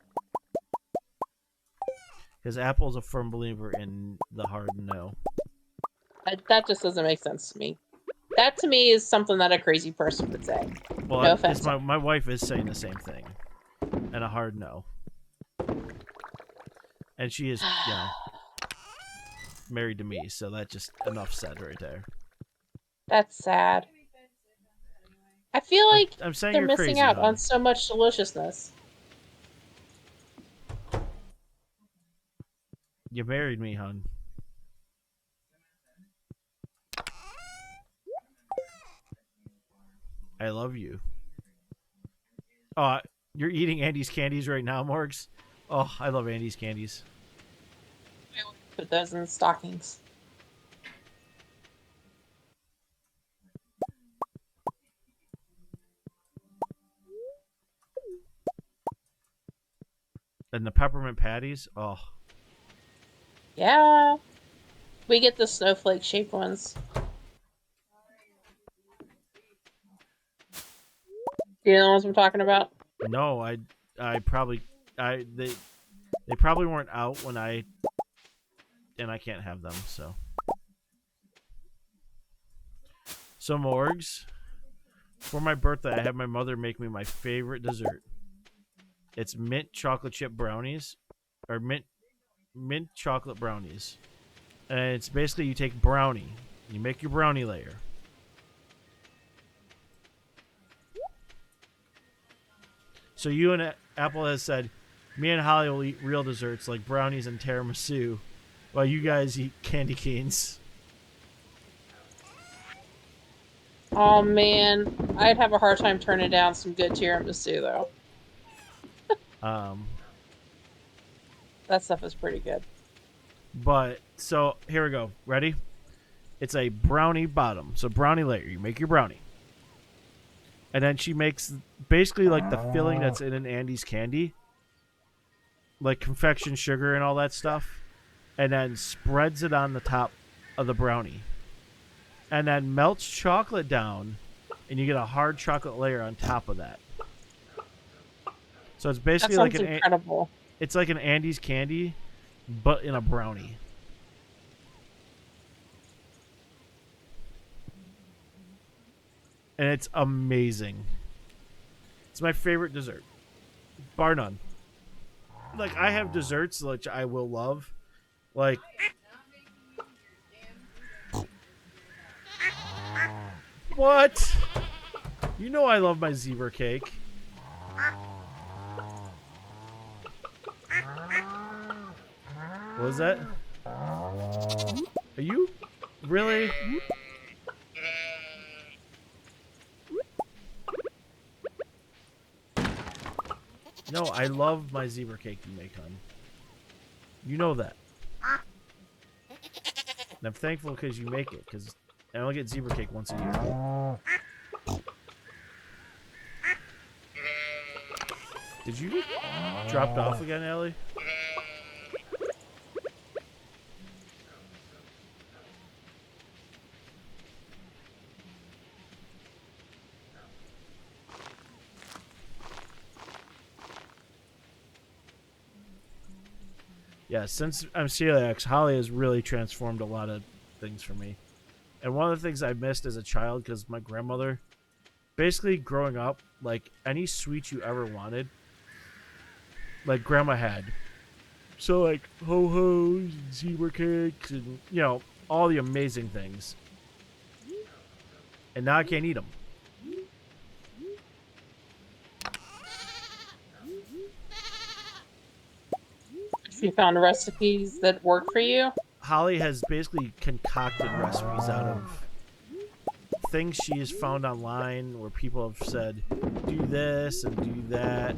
Because Apple's a firm believer in the hard no. That just doesn't make sense to me. That, to me, is something that a crazy person would say. Well, no offense. My wife is saying the same thing. And a hard no. And she is, married to me, so that just enough said right there. That's sad. I feel like I'm saying they're you're missing crazy, out hon. on so much deliciousness. You married me, hon. I love you. Oh, you're eating Andy's candies right now, Morgs? Oh, I love Andy's candies. Put those in stockings. And the peppermint patties. Oh, Yeah. We get the snowflake shaped ones. Do you know the ones I'm talking about? no, I probably, they probably weren't out when and I can't have them. So Morgs, for my birthday, I had my mother make me my favorite dessert. It's mint chocolate chip brownies, or mint chocolate brownies, and it's basically you take brownie, you make your brownie layer. So you and Apple has said, me and Holly will eat real desserts like brownies and tiramisu, while you guys eat candy canes. Oh man, I'd have a hard time turning down some good tiramisu though. Um, That stuff is pretty good. but so here we go. Ready? It's a brownie bottom, so brownie layer. You make your brownie, and then she makes basically like the filling that's in an Andes candy, like confection sugar and all that stuff, and then spreads it on the top of the brownie, and then melts chocolate down, and you get a hard chocolate layer on top of that. So it's That basically sounds like incredible. it's like an Andes candy, but in a brownie. And it's amazing. It's my favorite dessert, bar none. Like I have desserts which I will love, like what? You know I love my zebra cake. What was that? Are you really? No, I love my zebra cake you make, hon. You know that. And I'm thankful because you make it, because I only get zebra cake once a year. Did you get dropped off again, Allie? Yeah, since I'm celiac, Holly has really transformed a lot of things for me. And one of the things I missed as a child, because my grandmother, basically growing up, like any sweet you ever wanted, like grandma had. So like ho-hos, zebra cakes, and all the amazing things. And now I can't eat them. If you found recipes that work for you. Holly has basically concocted recipes out of things she has found online where people have said, do this and do that.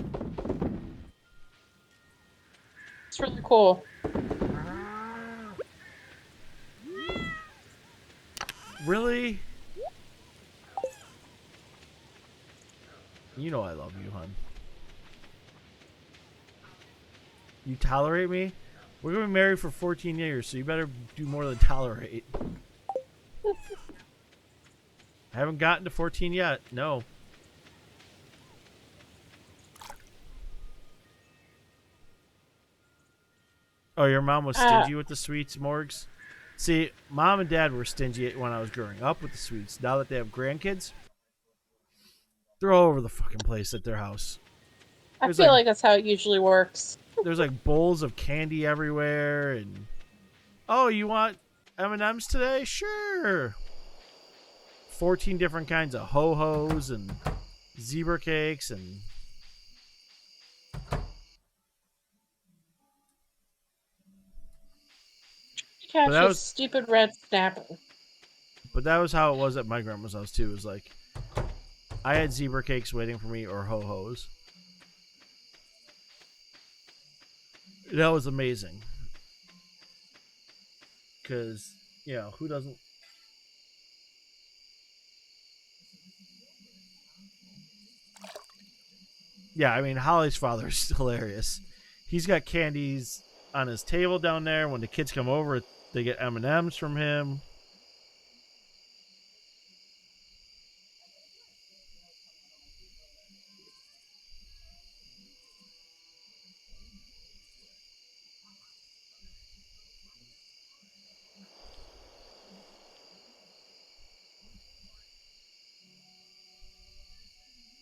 It's really cool. Really? You know I love you, hon. You tolerate me? We're going to be married for 14 years, so you better do more than tolerate. I haven't gotten to 14 yet. No. Oh, your mom was stingy with the sweets, Morgs? See, mom and dad were stingy when I was growing up with the sweets. Now that they have grandkids, they're all over the fucking place at their house. I feel like that's how it usually works. There's like bowls of candy everywhere, and oh, you want M&Ms today? Sure. 14 different kinds of ho-hos and zebra cakes and Catch this stupid red snapper. But that was how it was at my grandma's house too. It was like I had zebra cakes waiting for me or ho-hos. That was amazing. Because, who doesn't? Yeah, I mean, Holly's father is hilarious. he's got candies on his table down there. When the kids come over, they get M&Ms from him.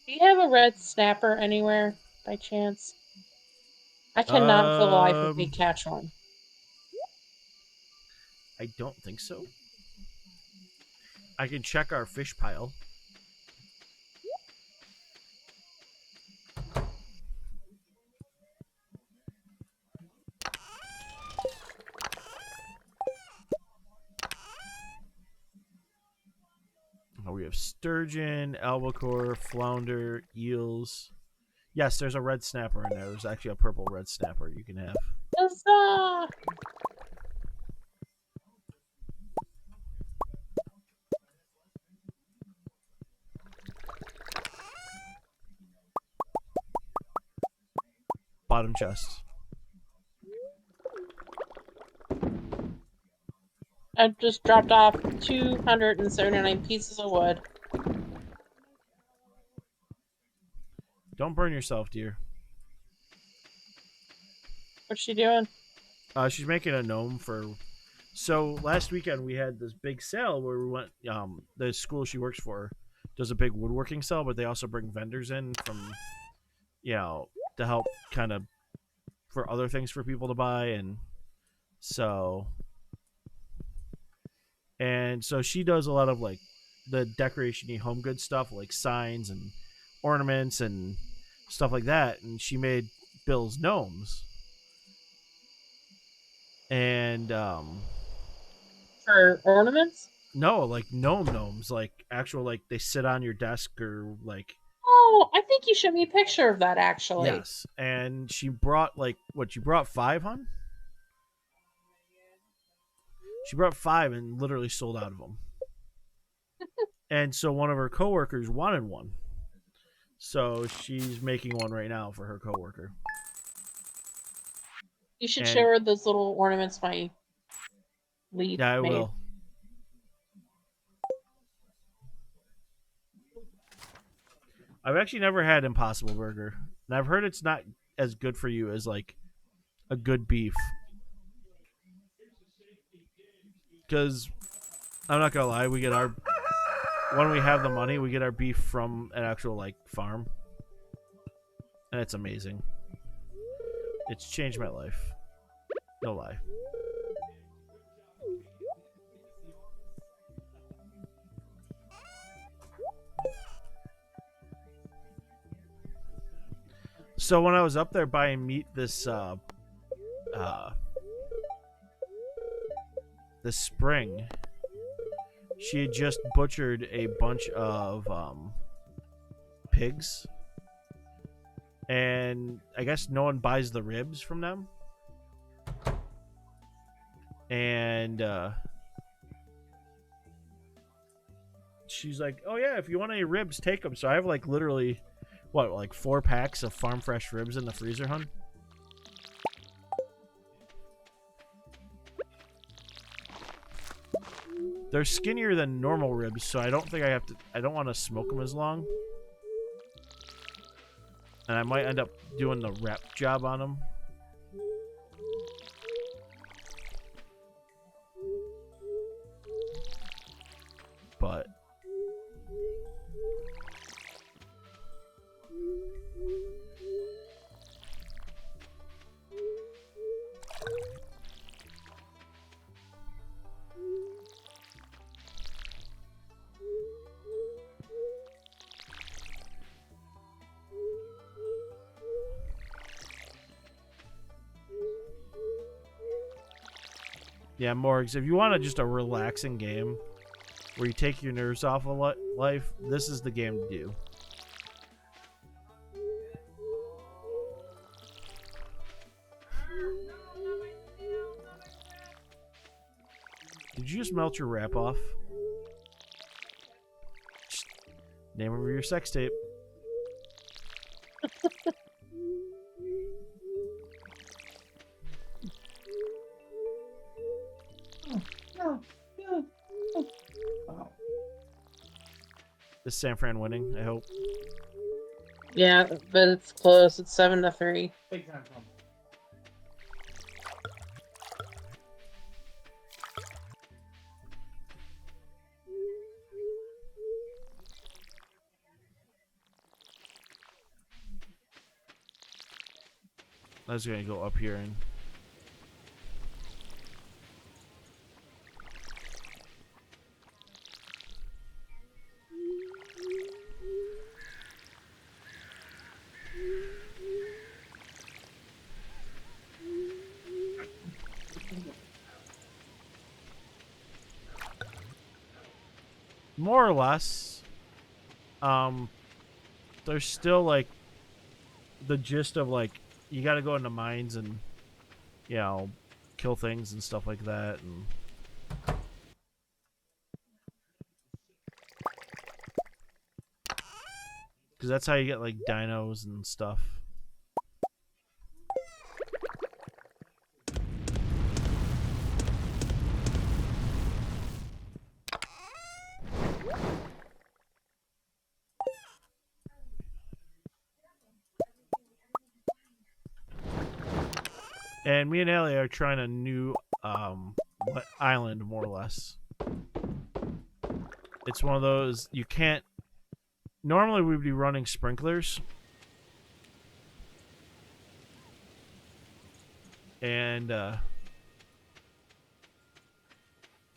Do you have a red snapper anywhere by chance? I cannot for the life of me catch one. I don't think so. I can check our fish pile. We have sturgeon, albacore, flounder, eels. Yes, there's a red snapper in there. There's actually a purple red snapper you can have. Huzzah! Bottom chest. I just dropped off 279 pieces of wood. Don't burn yourself, dear. What's she doing? She's making a gnome for. So last weekend we had this big sale where we went. The school she works for does a big woodworking sale, but they also bring vendors in from, to help kind of for other things for people to buy, and so she does a lot of like the decoration-y home goods stuff, like signs and ornaments and stuff like that. And she made Bill's gnomes. And For ornaments? no, like gnomes, like actual, like they sit on your desk or like. Oh, I think you showed me a picture of that actually. Yes, and she brought you brought 5, hon? She brought 5 and literally sold out of them. And so one of her coworkers wanted one, so she's making one right now for her coworker. You should show her those little ornaments my leaf Yeah, I made. will. I've actually never had Impossible Burger, and I've heard it's not as good for you as like a good beef. Because I'm not gonna lie, we get our when we have the money, we get our beef from an actual like farm, and it's amazing. It's changed my life. No lie. So when I was up there buying meat this spring, she had just butchered a bunch of pigs, and I guess no one buys the ribs from them. And she's like, "Oh yeah, if you want any ribs, take them." So I have like literally, like 4 packs of farm fresh ribs in the freezer, hun. They're skinnier than normal ribs, so I don't think I don't want to smoke them as long. And I might end up doing the wrap job on them. But yeah, Morgs, if you want just a relaxing game where you take your nerves off of life, this is the game to do. Did you just melt your wrap off? Name of your sex tape. Is San Fran winning? I hope. Yeah, but it's close. It's 7-3. Big time fumble. I was gonna go up here and. More or less. There's still like the gist of like you got to go into mines and kill things and stuff like that, and because that's how you get like dinos and stuff. And me and ALlie are trying a new island, more or less. It's one of those you can't. Normally we'd be running sprinklers, and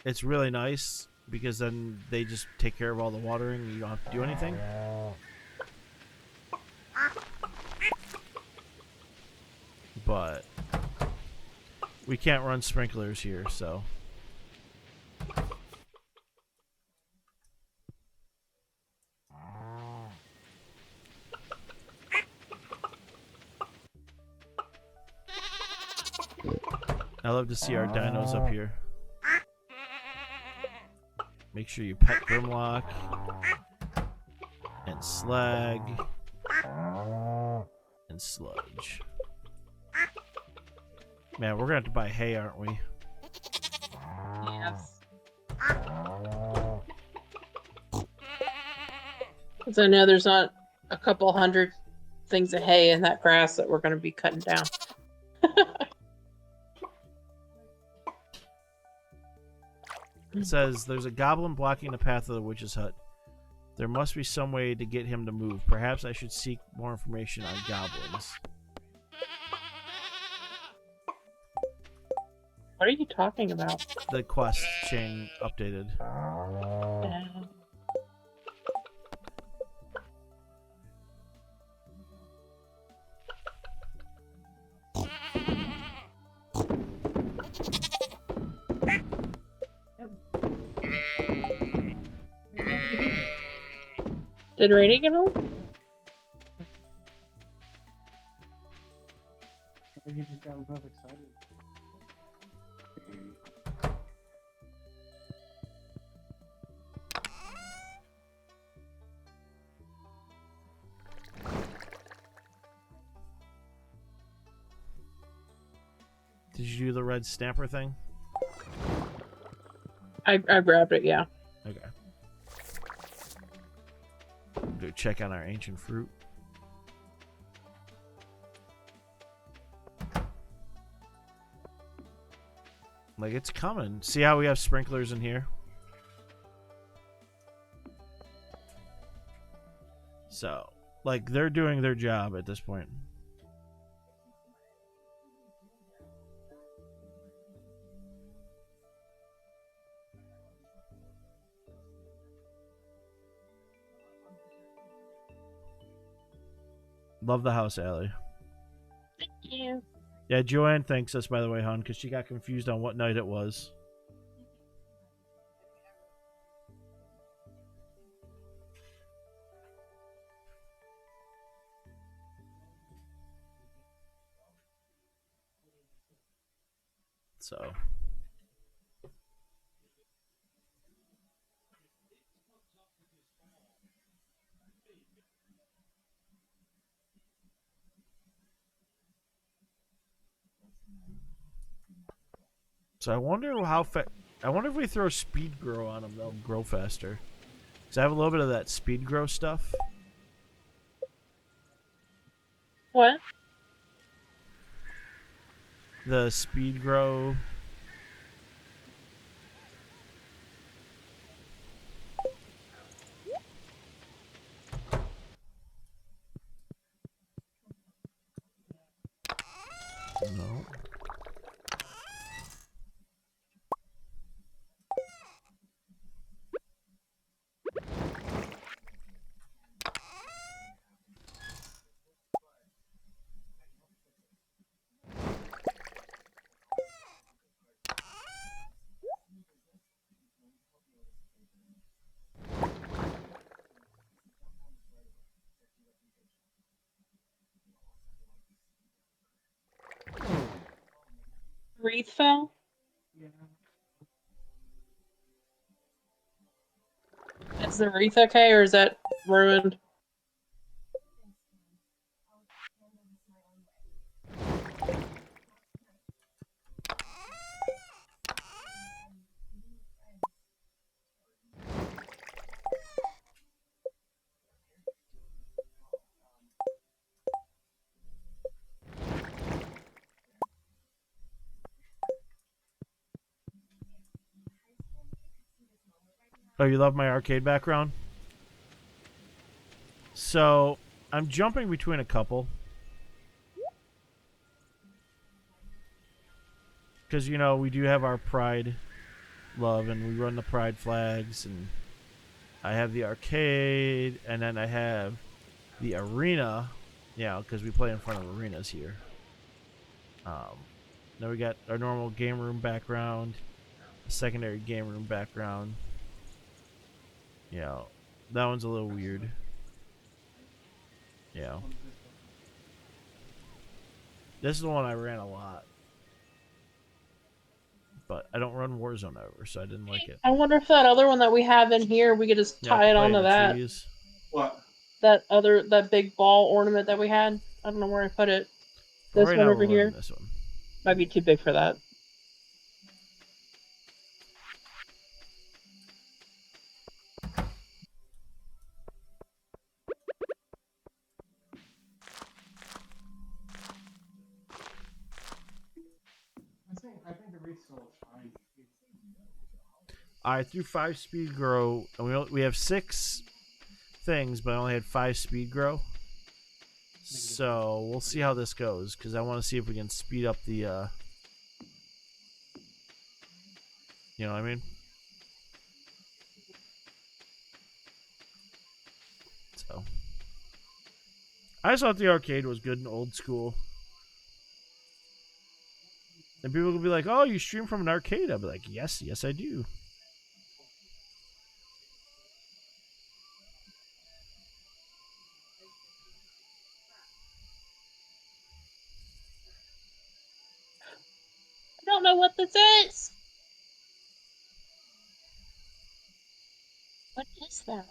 it's really nice because then they just take care of all the watering and you don't have to do anything. But we can't run sprinklers here, so. I love to see our dinos up here. Make sure you pet Grimlock and Slag and Sludge. Man, we're gonna have to buy hay, aren't we? Yes. Because I know there's not a couple hundred things of hay in that grass that we're going to be cutting down. It says there's a goblin blocking the path of the witch's hut. There must be some way to get him to move. Perhaps I should seek more information on goblins. What are you talking about? The quest chain updated. Did Rainy get home? I think he just got himself excited. Did you do the red stamper thing? I grabbed it, yeah. Okay. Go check on our ancient fruit. Like, it's coming. See how we have sprinklers in here? So, like, they're doing their job at this point. Love the house, ALlie. Thank you. Yeah, Joanne thanks us, by the way, hon, because she got confused on what night it was. So. So I wonder how I wonder if we throw speed grow on them, they'll grow faster. So I have a little bit of that speed grow stuff. What? The speed grow. No. Wreath fell? Yeah. Is the wreath okay, or is that ruined? Oh, you love my arcade background? So I'm jumping between a couple. Because, you know, we do have our Pride love and we run the Pride flags. And I have the arcade. And then I have the arena. Yeah, because we play in front of arenas here. Then we got our normal game room background. A secondary game room background. You know, that one's a little weird. You know. This is the one I ran a lot. But I don't run Warzone over, so I didn't like it. I wonder if that other one that we have in here, we could just tie it play in onto the that. trees. What? That big ball ornament that we had. I don't know where I put it. But This right one now over we're here running this one. might be too big for that. I think the wreath's still fine. I threw 5 speed grow, and we have 6 things, but I only had 5 speed grow. So we'll see how this goes, because I want to see if we can speed up the, you know what I mean? So I just thought the arcade was good and old school. And people will be like, "Oh, you stream from an arcade?" I'll be like, "Yes, yes, I do." I don't know what this is. What is that?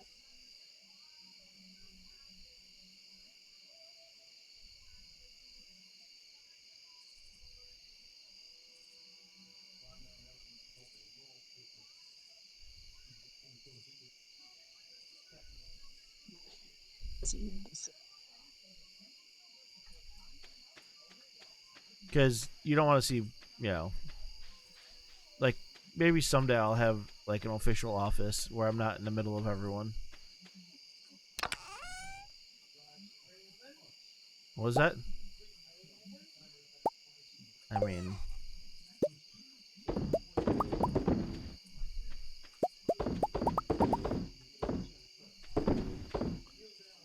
Because you don't want to see, you know, like maybe someday I'll have like an official office where I'm not in the middle of everyone. What was that? I mean,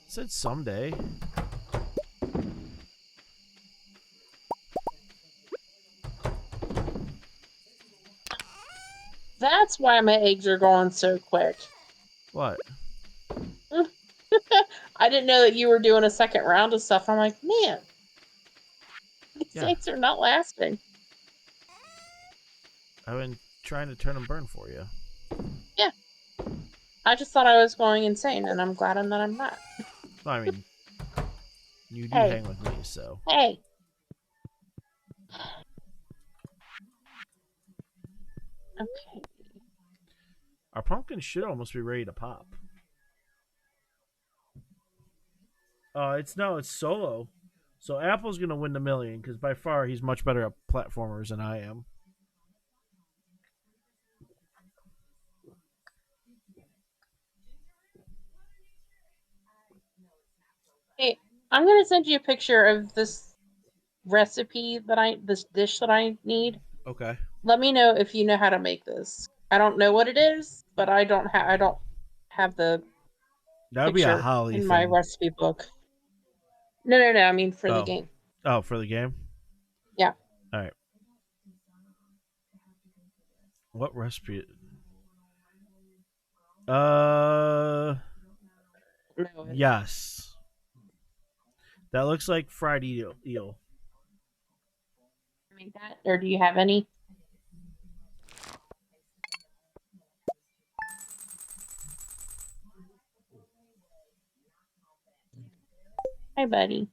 said someday. That's why my eggs are going so quick. What? I didn't know that you were doing a second round of stuff. I'm like, man, these eggs are not lasting. I've been trying to turn them burn for you. Yeah. I just thought I was going insane, and I'm glad that I'm not. No, I mean, you do Hey. hang with me, so. Hey. Okay. Our pumpkin should almost be ready to pop. It's solo. So Apple's gonna win the million because by far he's much better at platformers than I am. Hey, I'm gonna send you a picture of this this dish that I need. Okay. Let me know if you know how to make this. I don't know what it is, but I don't have the That would be a picture Holly in my thing. recipe book. No. I mean for the Oh. game. Oh, for the game? Yeah. Alright. What recipe? No. Yes. That looks like fried eel. Make that, or do you have any? Hi, buddy.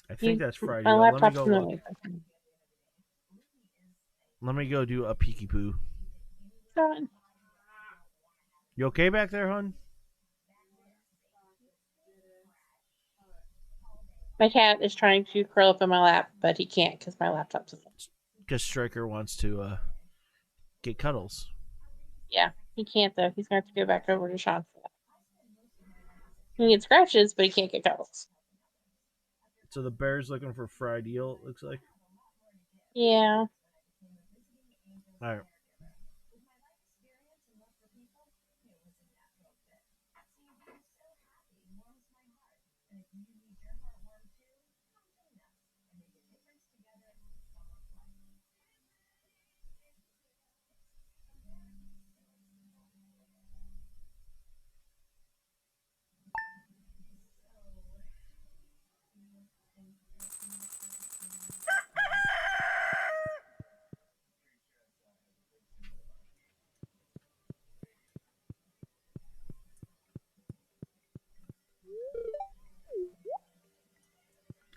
I think that's fried My eel. Let me laptop's go in the look. way. Let me go do a peeky poo. Fine. You okay back there, hun? My cat is trying to curl up in my lap, but he can't because my laptop's in. Because Striker wants to get cuddles. Yeah, he can't though. He's gonna have to go back over to Sean for that. He can get scratches, but he can't get cuddles. So the bear's looking for fried eel, it looks like. Yeah. Alright.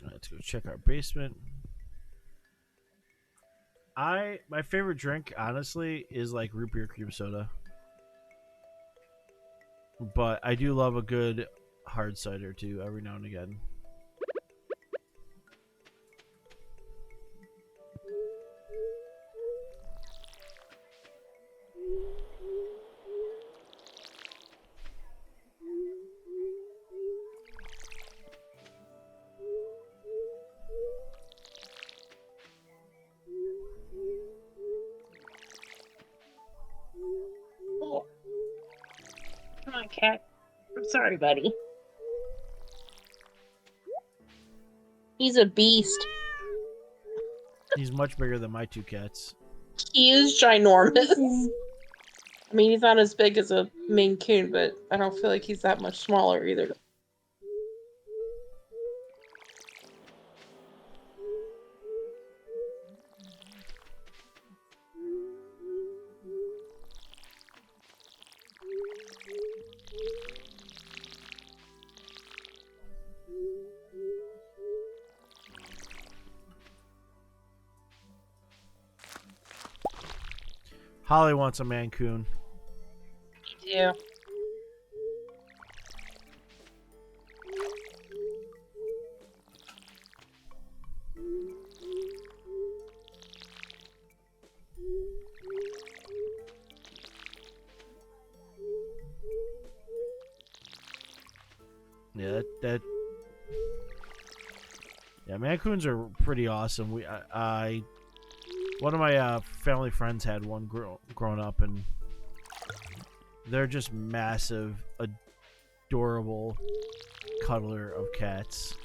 Let's go check our basement. My favorite drink, honestly, is like root beer cream soda. But I do love a good hard cider too, every now and again. Oh, come on, cat. I'm sorry, buddy. He's a beast. He's much bigger than my two cats. He is ginormous. I mean, he's not as big as a Maine Coon, but I don't feel like he's that much smaller either. Holly wants a Mancoon. Me too. Yeah, yeah, Mancoons are pretty awesome. One of my family friends had one growing up, and they're just massive, adorable cuddler of cats.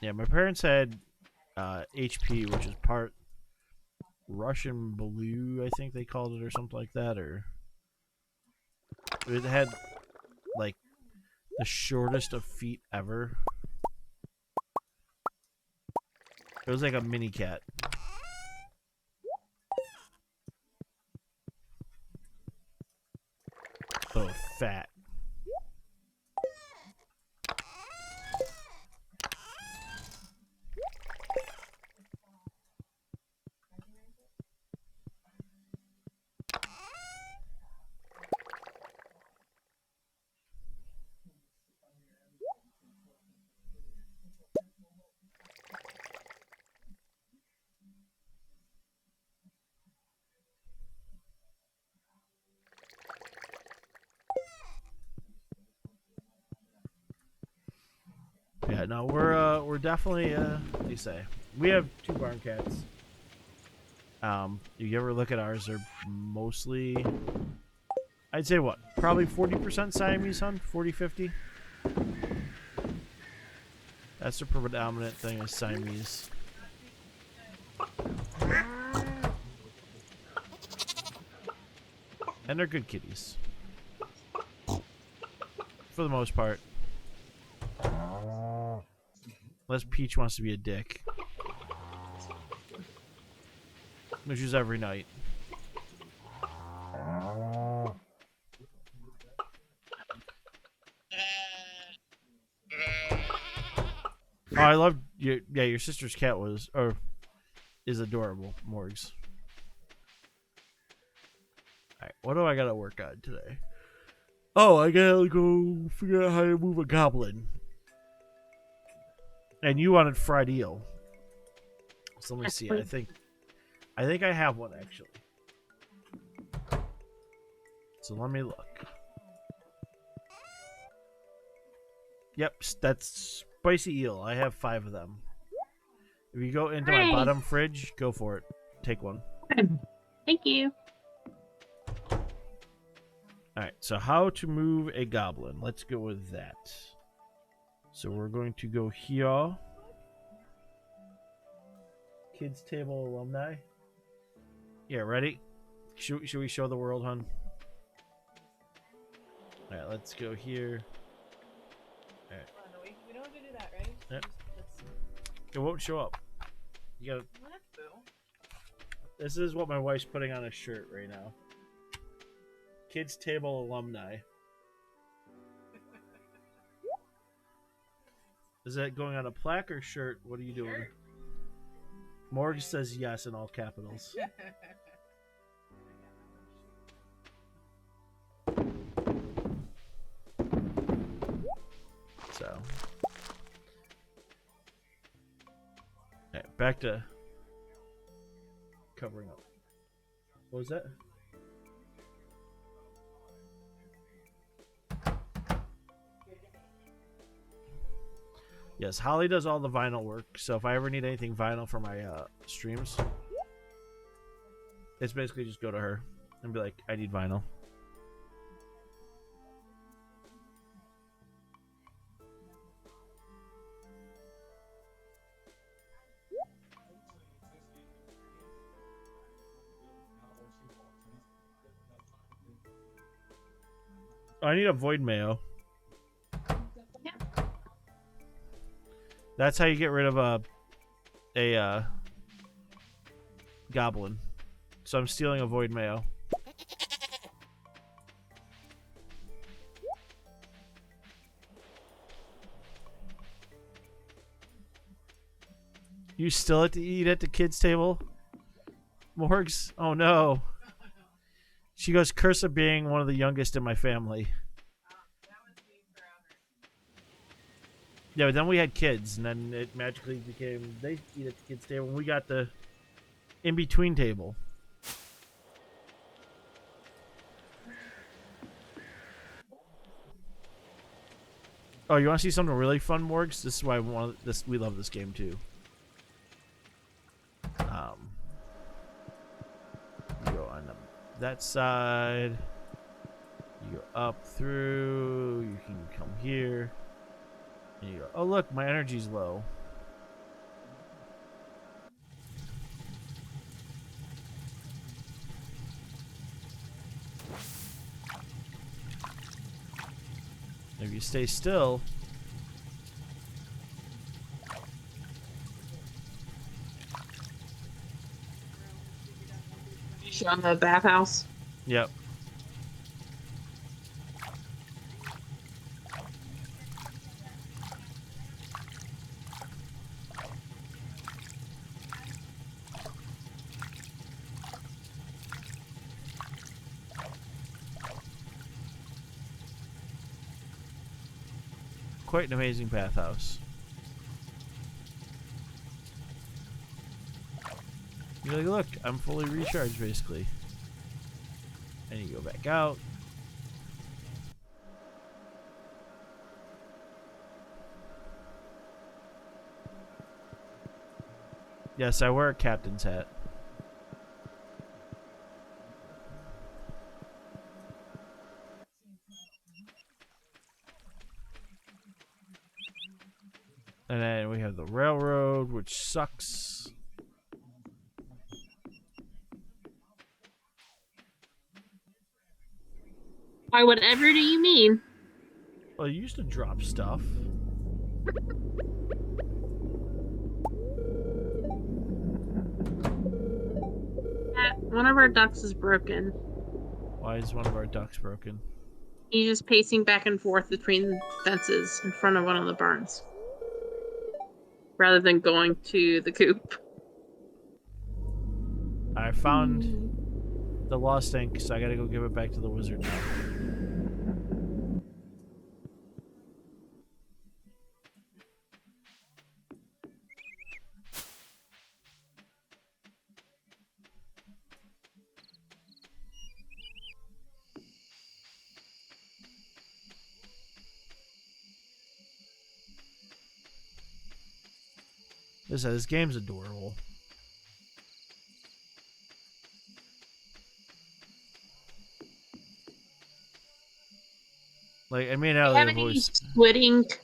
Yeah, my parents had HP, which is part Russian blue, I think they called it, or something like that. Or it had like The shortest of feet ever. It was like a mini cat. Oh, fat. Yeah, no, we're definitely what do you say? We have 2 barn cats. If you ever look at ours, they're mostly, I'd say what? Probably 40% Siamese, hun? 40, 50? That's the predominant thing is Siamese. And they're good kitties. For the most part. Unless Peach wants to be a dick. Which is every night. Oh, I love your your sister's cat was is adorable, Morgs. Alright, what do I gotta work on today? Oh, I gotta go figure out how to move a goblin. And you wanted fried eel. So let me see. I think I have one actually. So let me look. Yep, that's spicy eel. I have 5 of them. If you go into my bottom fridge, go for it. Take one. Thank you. Alright, so how to move a goblin. Let's go with that. So we're going to go here. Kids Table Alumni. Yeah, ready? Should we show the world, hun? Alright, let's go here. Alright. We don't have to do that, right? Yep. It won't show up. You gotta. This is what my wife's putting on a shirt right now. Kids Table Alumni. Is that going on a plaque or shirt? What are you doing? Shirt. Morg says yes in all capitals. So. Alright, back to covering up. What was that? Yes, Holly does all the vinyl work, so if I ever need anything vinyl for my streams, it's basically just go to her and be like, I need vinyl. Oh, I need a void mayo. That's how you get rid of a goblin. So I'm stealing a void mayo. You still have to eat at the kids' table? Morgs? Oh no. She goes, curse of being one of the youngest in my family. Yeah, but then we had kids, and then it magically became they eat at the kids' table, and we got the in-between table. Oh, you want to see something really fun, Morgs? This is why we love this game too. You go on that side. You go up through. You can come here. And you go, oh look, my energy's low. If you stay still, You on the bathhouse? yep. Quite an amazing bathhouse. You're like, look, I'm fully recharged basically. And you go back out. Yes, I wear a captain's hat. And then we have the railroad, which sucks. Why, whatever do you mean? Well, you used to drop stuff. One of our ducks is broken. Why is one of our ducks broken? He's just pacing back and forth between fences in front of one of the barns. Rather than going to the coop. I found the lost ink, so I gotta go give it back to the wizard now. This game's adorable. Like, I mean, Do you Allie have have any always... squid ink?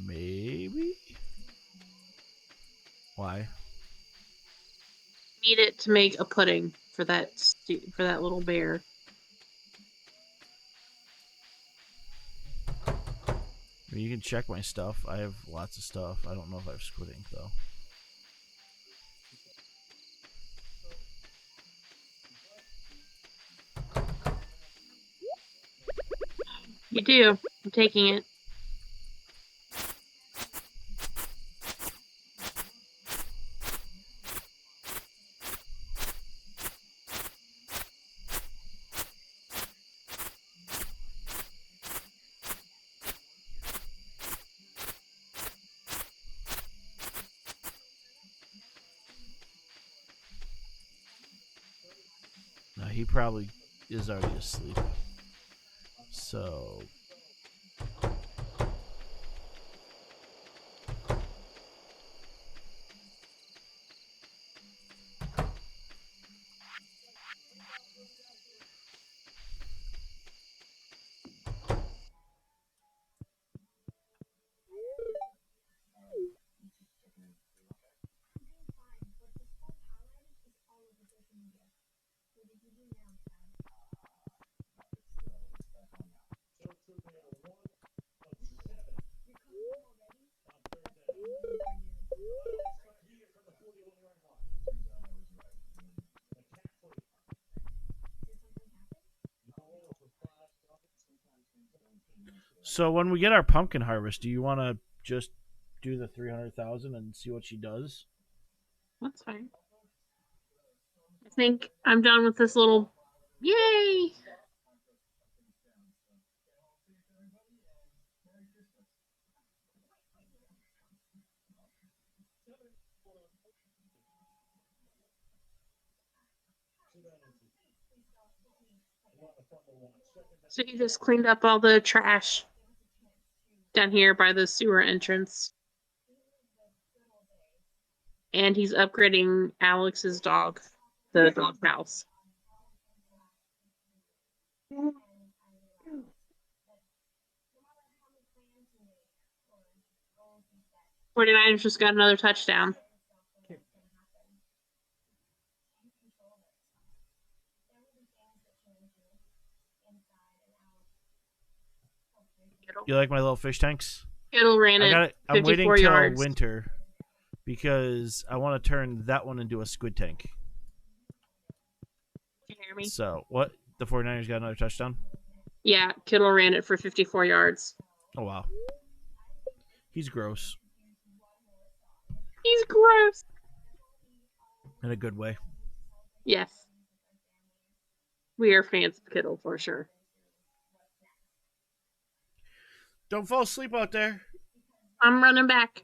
Maybe? Why? Need it to make a pudding for that little bear. I mean, you can check my stuff. I have lots of stuff. I don't know if I have squid ink, though. You do. I'm taking it. No, he probably is already asleep. So... So when we get our pumpkin harvest, do you want to just do the 300,000 and see what she does? That's fine. I think I'm done with this little. Yay! So he just cleaned up all the trash down here by the sewer entrance. And he's upgrading Alex's dog, the dog house. 49ers just got another touchdown. You like my little fish tanks? Kittle ran I it got it. I'm 54 waiting till yards. winter because I want to turn that one into a squid tank. Can you hear me? So, what? The 49ers got another touchdown? Yeah, Kittle ran it for 54 yards. Oh, wow. He's gross. He's gross. In a good way. Yes. We are fans of Kittle for sure. Don't fall asleep out there. I'm running back.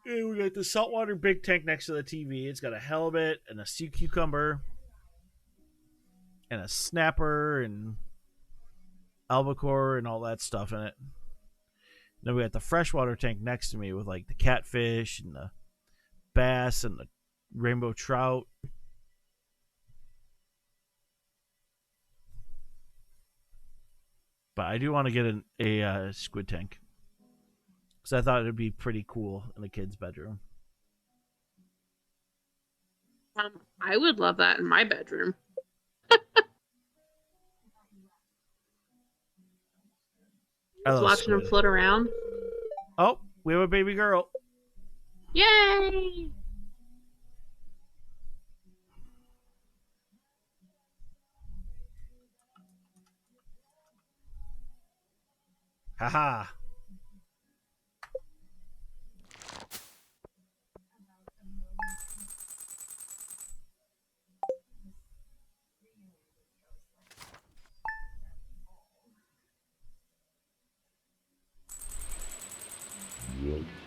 Yeah, we got the saltwater big tank next to the TV. It's got a halibut and a sea cucumber and a snapper and albacore and all that stuff in it. Then we got the freshwater tank next to me with like the catfish and the bass and the rainbow trout. But I do want to get a squid tank because I thought it'd be pretty cool in a kid's bedroom. I would love that in my bedroom. Just watching them float around. Oh, we have a baby girl. Yay! Haha.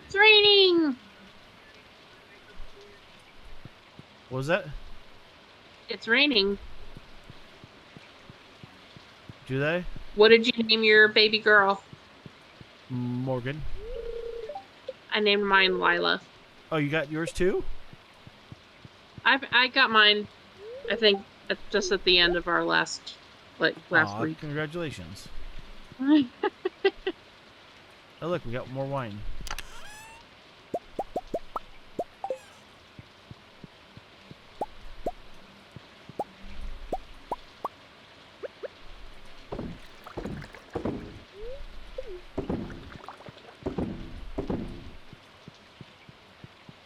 It's raining! What was that? It's raining. Do they? What did you name your baby girl? Morgan. I named mine Lila. Oh, you got yours too? I got mine, I think, just at the end of our last week. Congratulations. Oh, look, we got more wine.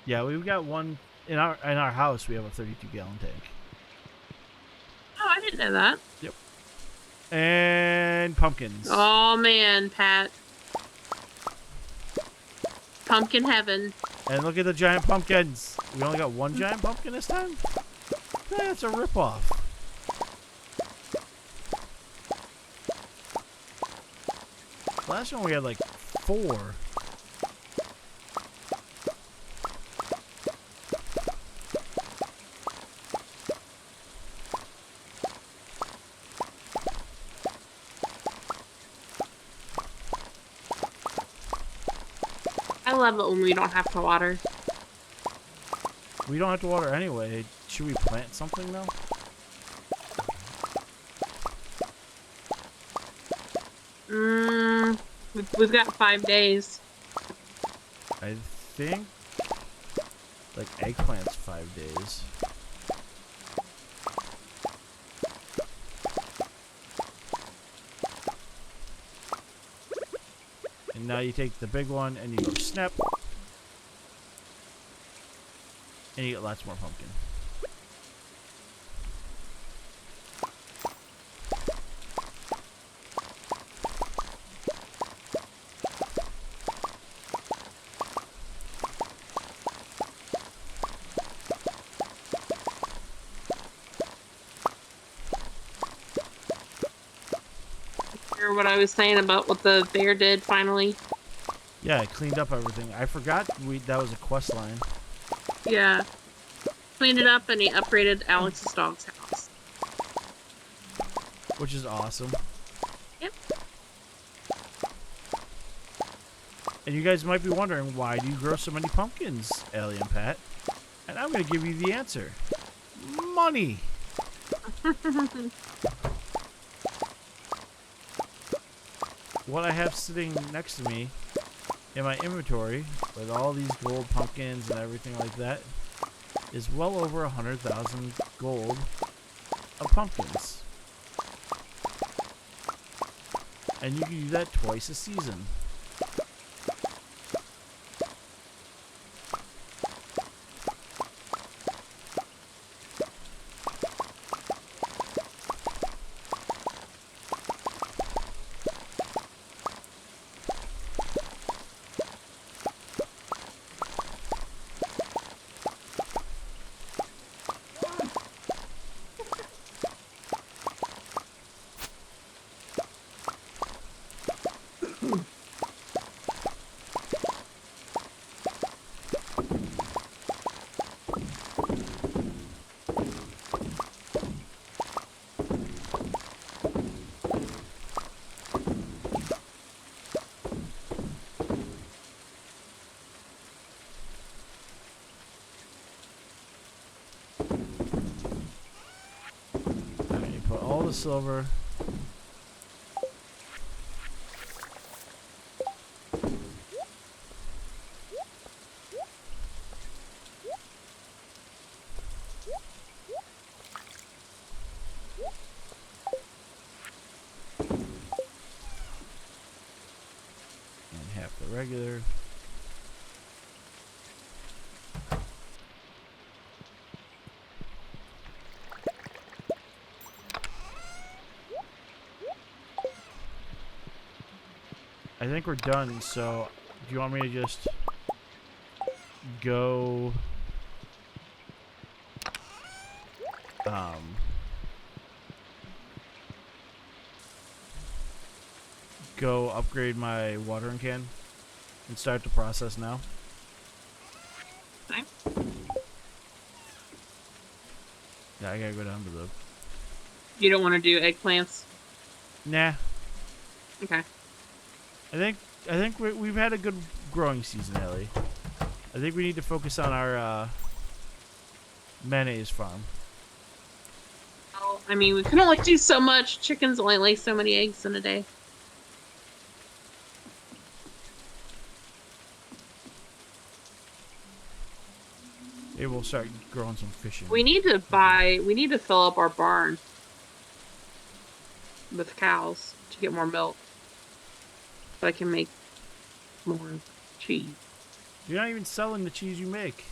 Yeah, we've got one in our house. We have a 32-gallon tank. Oh, I didn't know that. Yep. And pumpkins. Oh man, Pat. Pumpkin heaven. And look at the giant pumpkins. We only got one giant pumpkin this time? That's a ripoff. Last one we had like 4. I love it when we don't have to water. We don't have to water anyway. Should we plant something though? We've got 5 days. I think like eggplants 5 days. And now you take the big one and you go snap. And you get lots more pumpkin. Hear what I was saying about what the bear did finally? Yeah, I cleaned up everything. I forgot that was a quest line. Yeah. Cleaned it up and he upgraded Alex's dog's house. Which is awesome. Yep. And you guys might be wondering, why do you grow so many pumpkins, Allie and Pat? And I'm going to give you the answer. Money! What I have sitting next to me in my inventory with all these gold pumpkins and everything like that is well over 100,000 gold of pumpkins. And you can do that twice a season. Alright, you put all the silver. And half the regular. I think we're done, so do you want me to just go go upgrade my watering can and start the process now? Okay. Yeah, I gotta go down to the... You don't want to do eggplants? Nah. Okay. I think we've had a good growing season, Ellie. I think we need to focus on our mayonnaise farm. Well, I mean, we can only do so much. Chickens only lay so many eggs in a day. Maybe we'll start growing some fishing. We need to fill up our barn with cows to get more milk. So I can make more cheese. You're not even selling the cheese you make.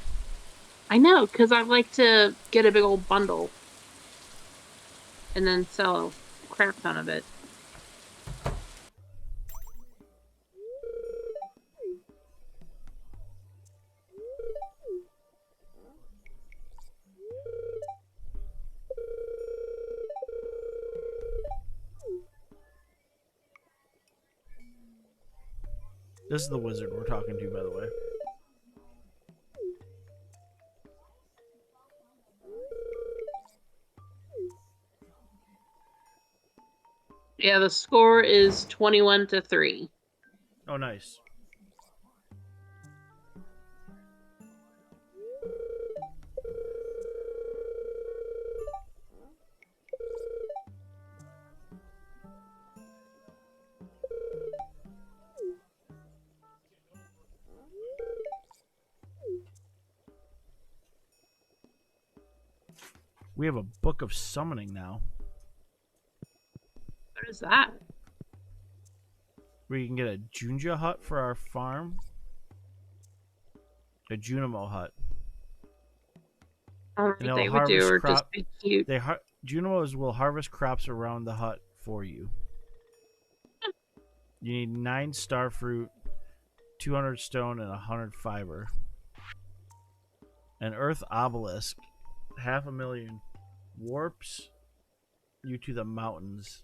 I know, because I like to get a big old bundle and then sell a crap ton of it. This is the wizard we're talking to, by the way. Yeah, the score is 21-3. Oh, nice. We have a book of summoning now. What is that? Where you can get a Junja hut for our farm. A Junimo hut. I don't And think they'll they would do, or crop- just be cute. Junimos will harvest crops around the hut for you. You need 9 star fruit, 200 stone, and 100 fiber. An earth obelisk, 500,000, warps you to the mountains.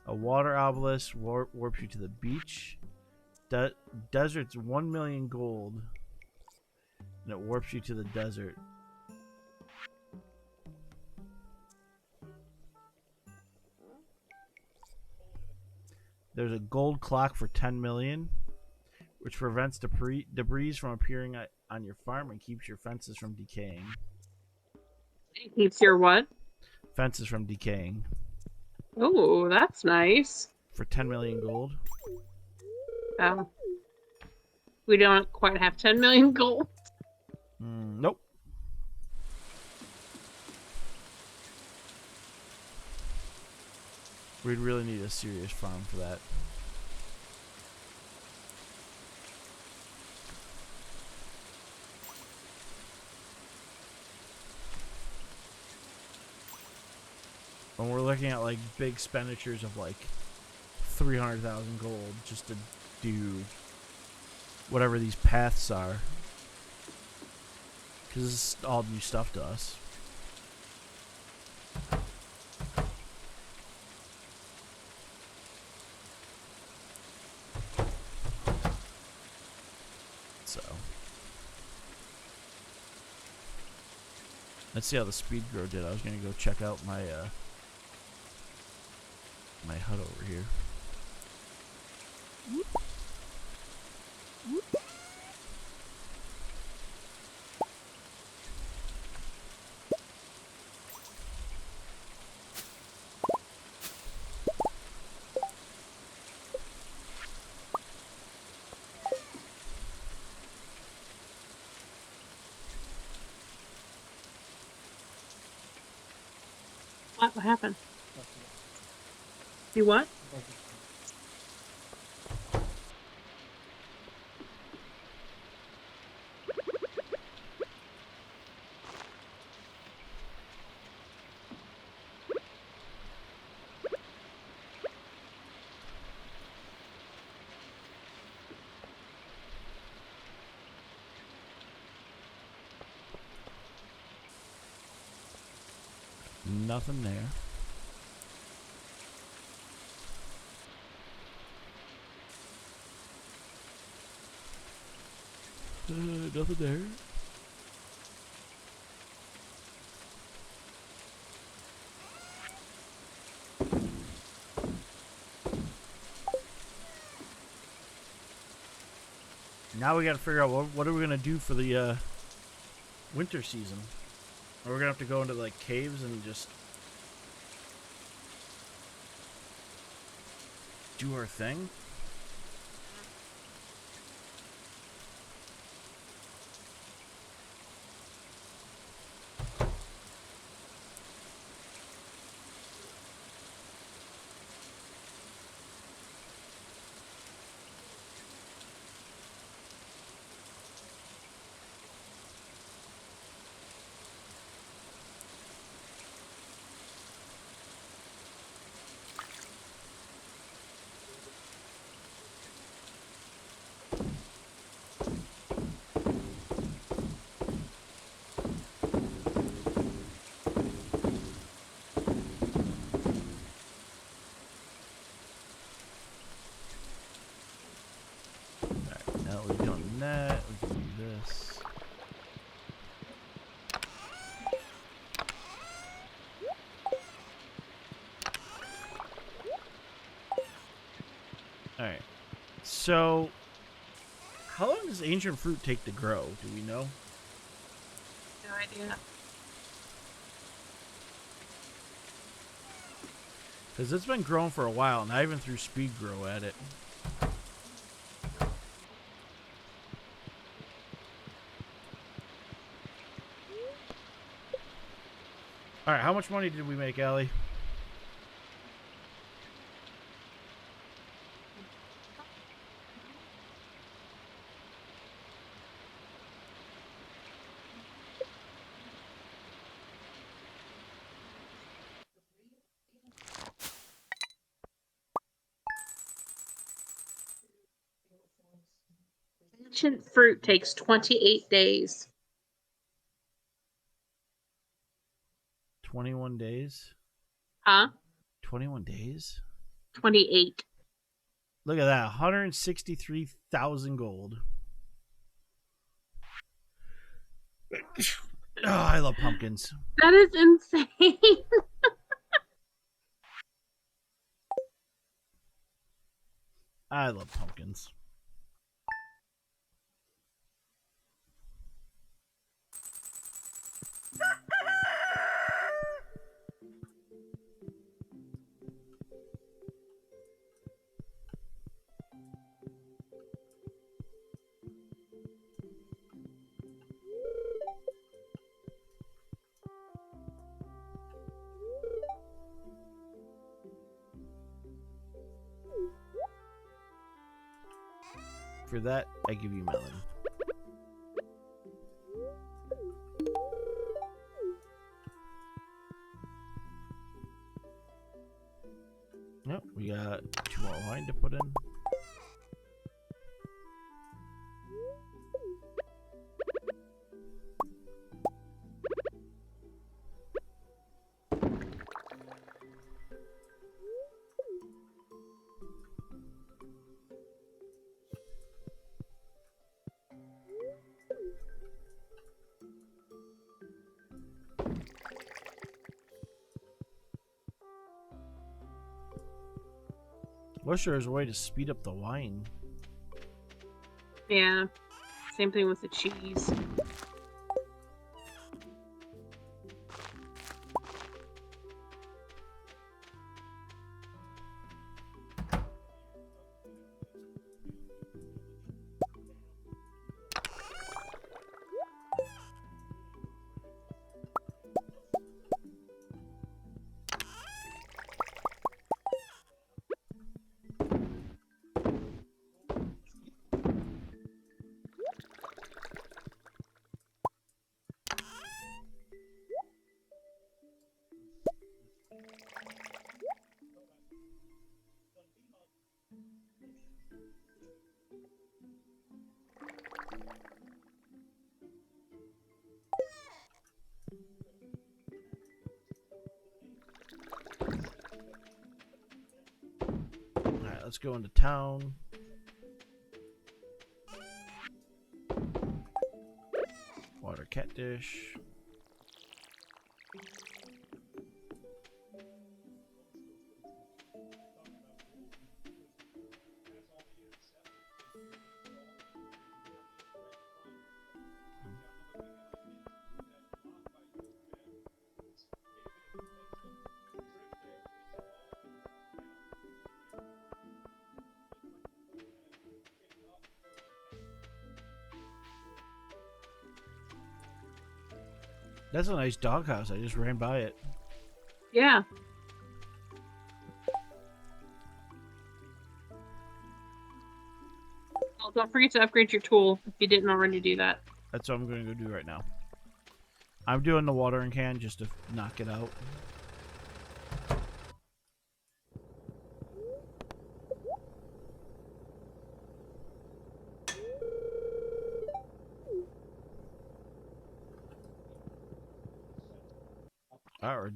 A water obelisk warps you to the beach. Desert's 1 million gold, and it warps you to the desert. There's a gold clock for 10 million, which prevents debris from appearing on your farm and keeps your fences from decaying. It keeps your what? Fences from decaying. Oh, that's nice. For 10 million gold. We don't quite have 10 million gold. Nope. We'd really need a serious farm for that. When we're looking at like big expenditures of like 300,000 gold just to do whatever these paths are. Because it's all new stuff to us. So. Let's see how the speed grow did. I was going to go check out my my hut over here. What happened? You what? Nothing there. Nothing there. Now we got to figure out what are we gonna do for the winter season. We're gonna have to go into like caves and just do our thing. Alright, now that we've done that, we can do this. Alright. So, how long does ancient fruit take to grow? Do we know? No idea. Because it's been growing for a while, and I even threw speed grow at it. Alright, how much money did we make, Allie? Ancient fruit takes 28 days. 21 days? Huh? 21 days? 28. Look at that, 163,000 gold. Oh, I love pumpkins. That is insane. I love pumpkins. For that, I give you melon. Yep, we got 2 more wine to put in. Wish there was a way to speed up the wine. Yeah. Same thing with the cheese. Alright, let's go into town. Water cat dish. That's a nice doghouse. I just ran by it. Yeah. Well, don't forget to upgrade your tool if you didn't already do that. That's what I'm going to go do right now. I'm doing the watering can just to knock it out. Alright,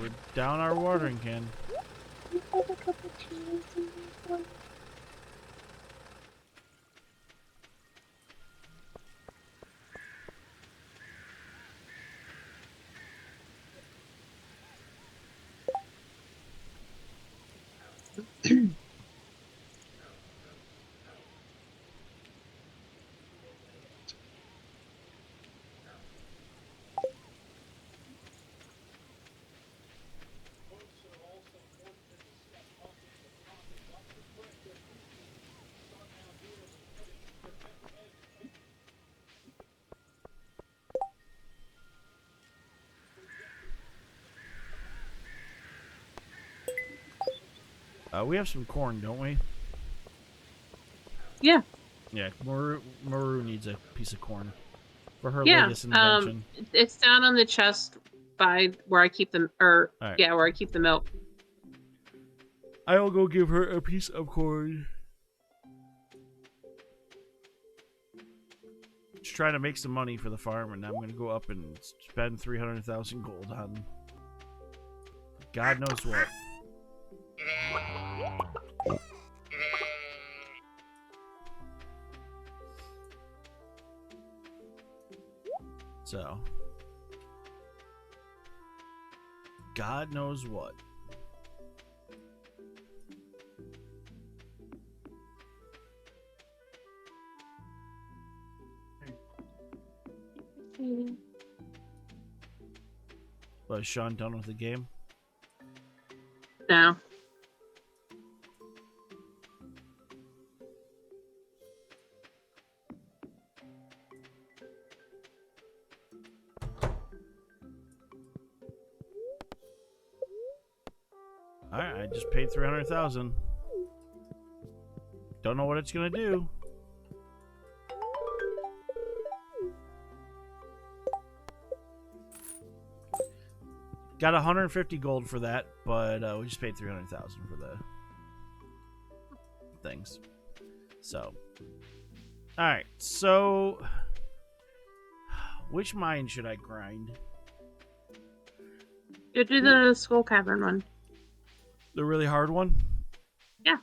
we're down our watering can. We have some corn, don't we? Yeah. Yeah, Maru needs a piece of corn for her Yeah. latest invention. It's down on the chest by where I keep them, or Right. yeah, where I keep the milk. I will go give her a piece of corn. Just trying to make some money for the farm, and I'm going to go up and spend 300,000 gold on God knows what. So, God knows what. Was Sean done with the game? No. Alright, I just paid 300,000. Don't know what it's gonna do. Got 150 gold for that, but we just paid 300,000 for the things. So, all right. So, which mine should I grind? You do the Skull Cavern one. The really hard one? Yeah.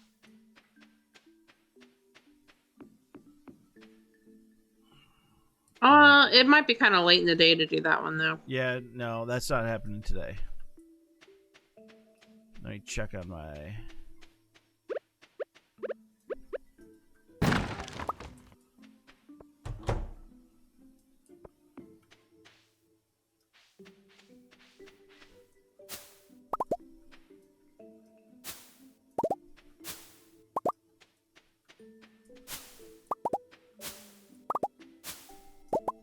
It might be kind of late in the day to do that one, though. Yeah, no, that's not happening today. Let me check on my...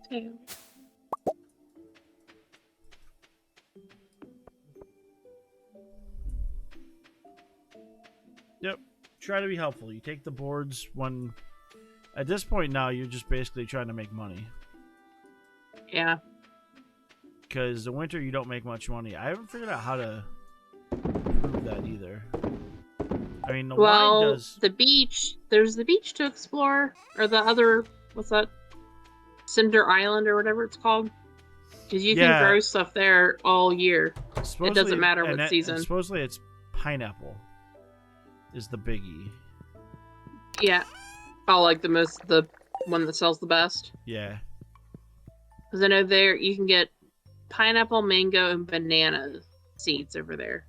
Two. Yep. Try to be helpful. You take the boards when... At this point now, you're just basically trying to make money. Yeah. Because the winter, you don't make much money. I haven't figured out how to prove that either. I mean, the wine does... the beach. There's the beach to explore. Or the other... What's that? Cinder Island or whatever it's called. Because you can grow stuff there all year. It doesn't matter what season. Supposedly it's pineapple is the biggie. Yeah. Oh, like the one that sells the best? Yeah. Because I know there you can get pineapple, mango, and banana seeds over there.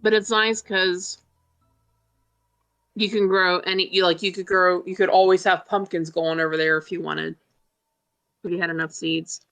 But it's nice because you can grow you could always have pumpkins going over there if you wanted. If you had enough seeds.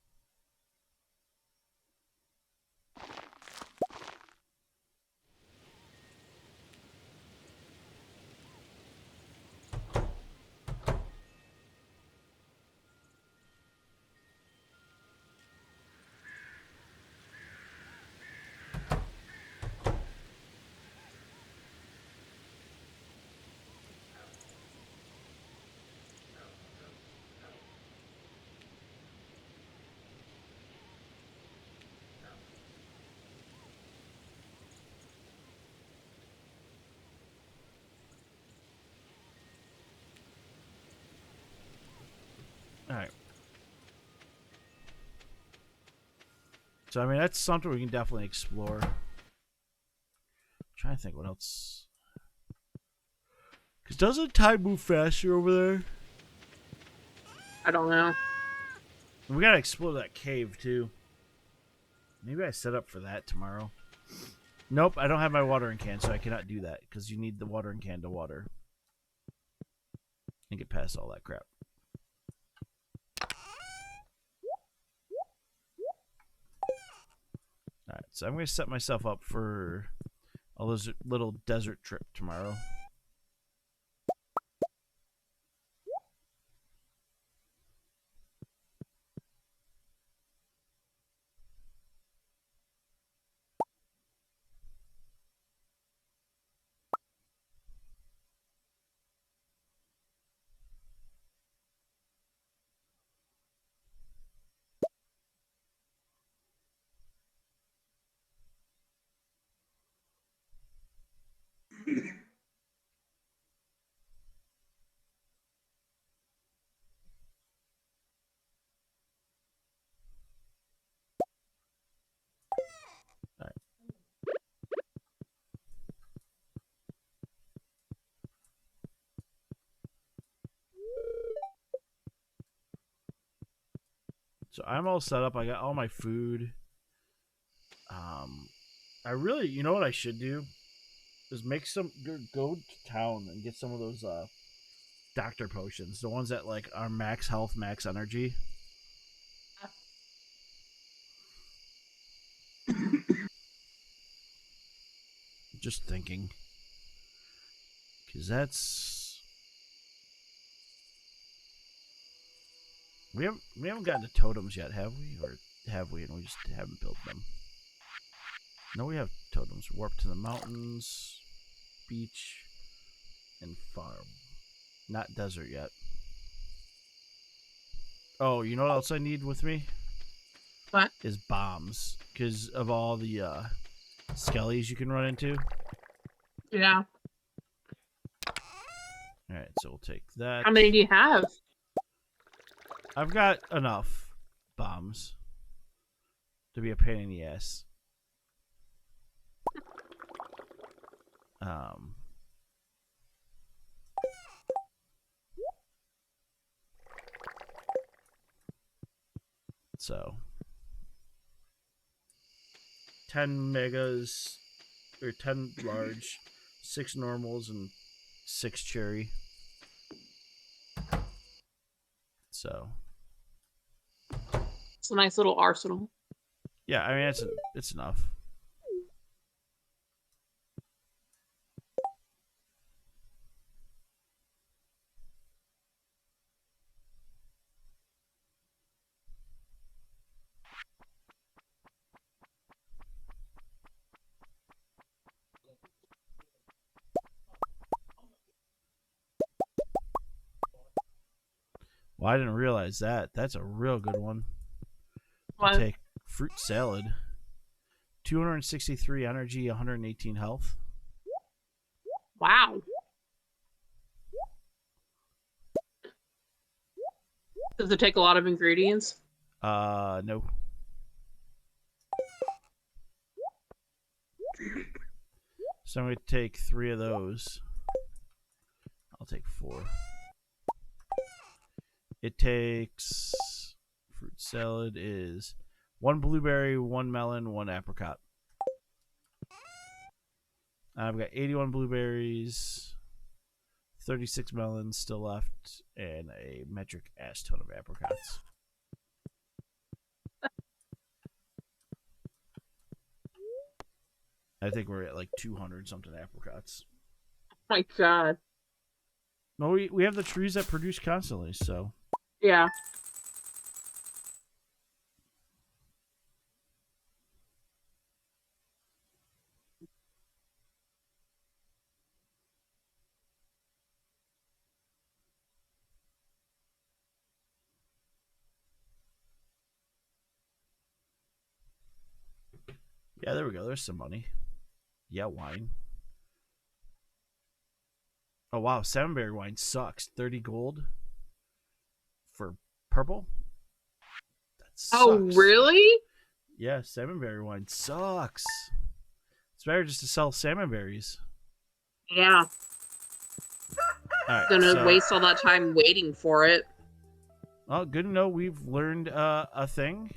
Alright. So, I mean, that's something we can definitely explore. I'm trying to think what else. Because doesn't time move faster over there? I don't know. We gotta explore that cave, too. Maybe I set up for that tomorrow. Nope, I don't have my watering can, so I cannot do that. Because you need the watering can to water. And get past all that crap. Alright, so I'm going to set myself up for a little desert trip tomorrow. Alright. So I'm all set up. I got all my food. I really, you know what I should do? Is make some, go to town and get some of those doctor potions. The ones that like are max health, max energy. Just thinking. Because that's... We haven't gotten to totems yet, have we? Or have we and we just haven't built them? No, we have totems. Warp to the mountains, beach, and farm. Not desert yet. Oh, you know what else I need with me? What? Is bombs. Because of all the skellies you can run into. Yeah. Alright, so we'll take that. How many do you have? I've got enough bombs to be a pain in the ass. So 10 megas or 10 large, 6 normals, and 6 cherry. So It's a nice little arsenal. yeah, I mean it's enough. Well, I didn't realize that. That's a real good one. What? We'll take fruit salad. 263 energy, 118 health. Wow. Does it take a lot of ingredients? No. So I'm going to take 3 of those. I'll take 4. It takes... Fruit salad is 1 blueberry, 1 melon, 1 apricot. I've got 81 blueberries, 36 melons still left, and a metric ass ton of apricots. I think we're at like 200 something apricots. My God. No, we have the trees that produce constantly, so. Yeah. Yeah, there we go. There's some money. Yeah, wine. Oh, wow. Salmonberry wine sucks. 30 gold for purple? That sucks. Oh, really? Yeah, salmonberry wine sucks. It's better just to sell salmon berries. Yeah. Alright, Gonna so, waste all that time waiting for it. well, good to know we've learned a thing.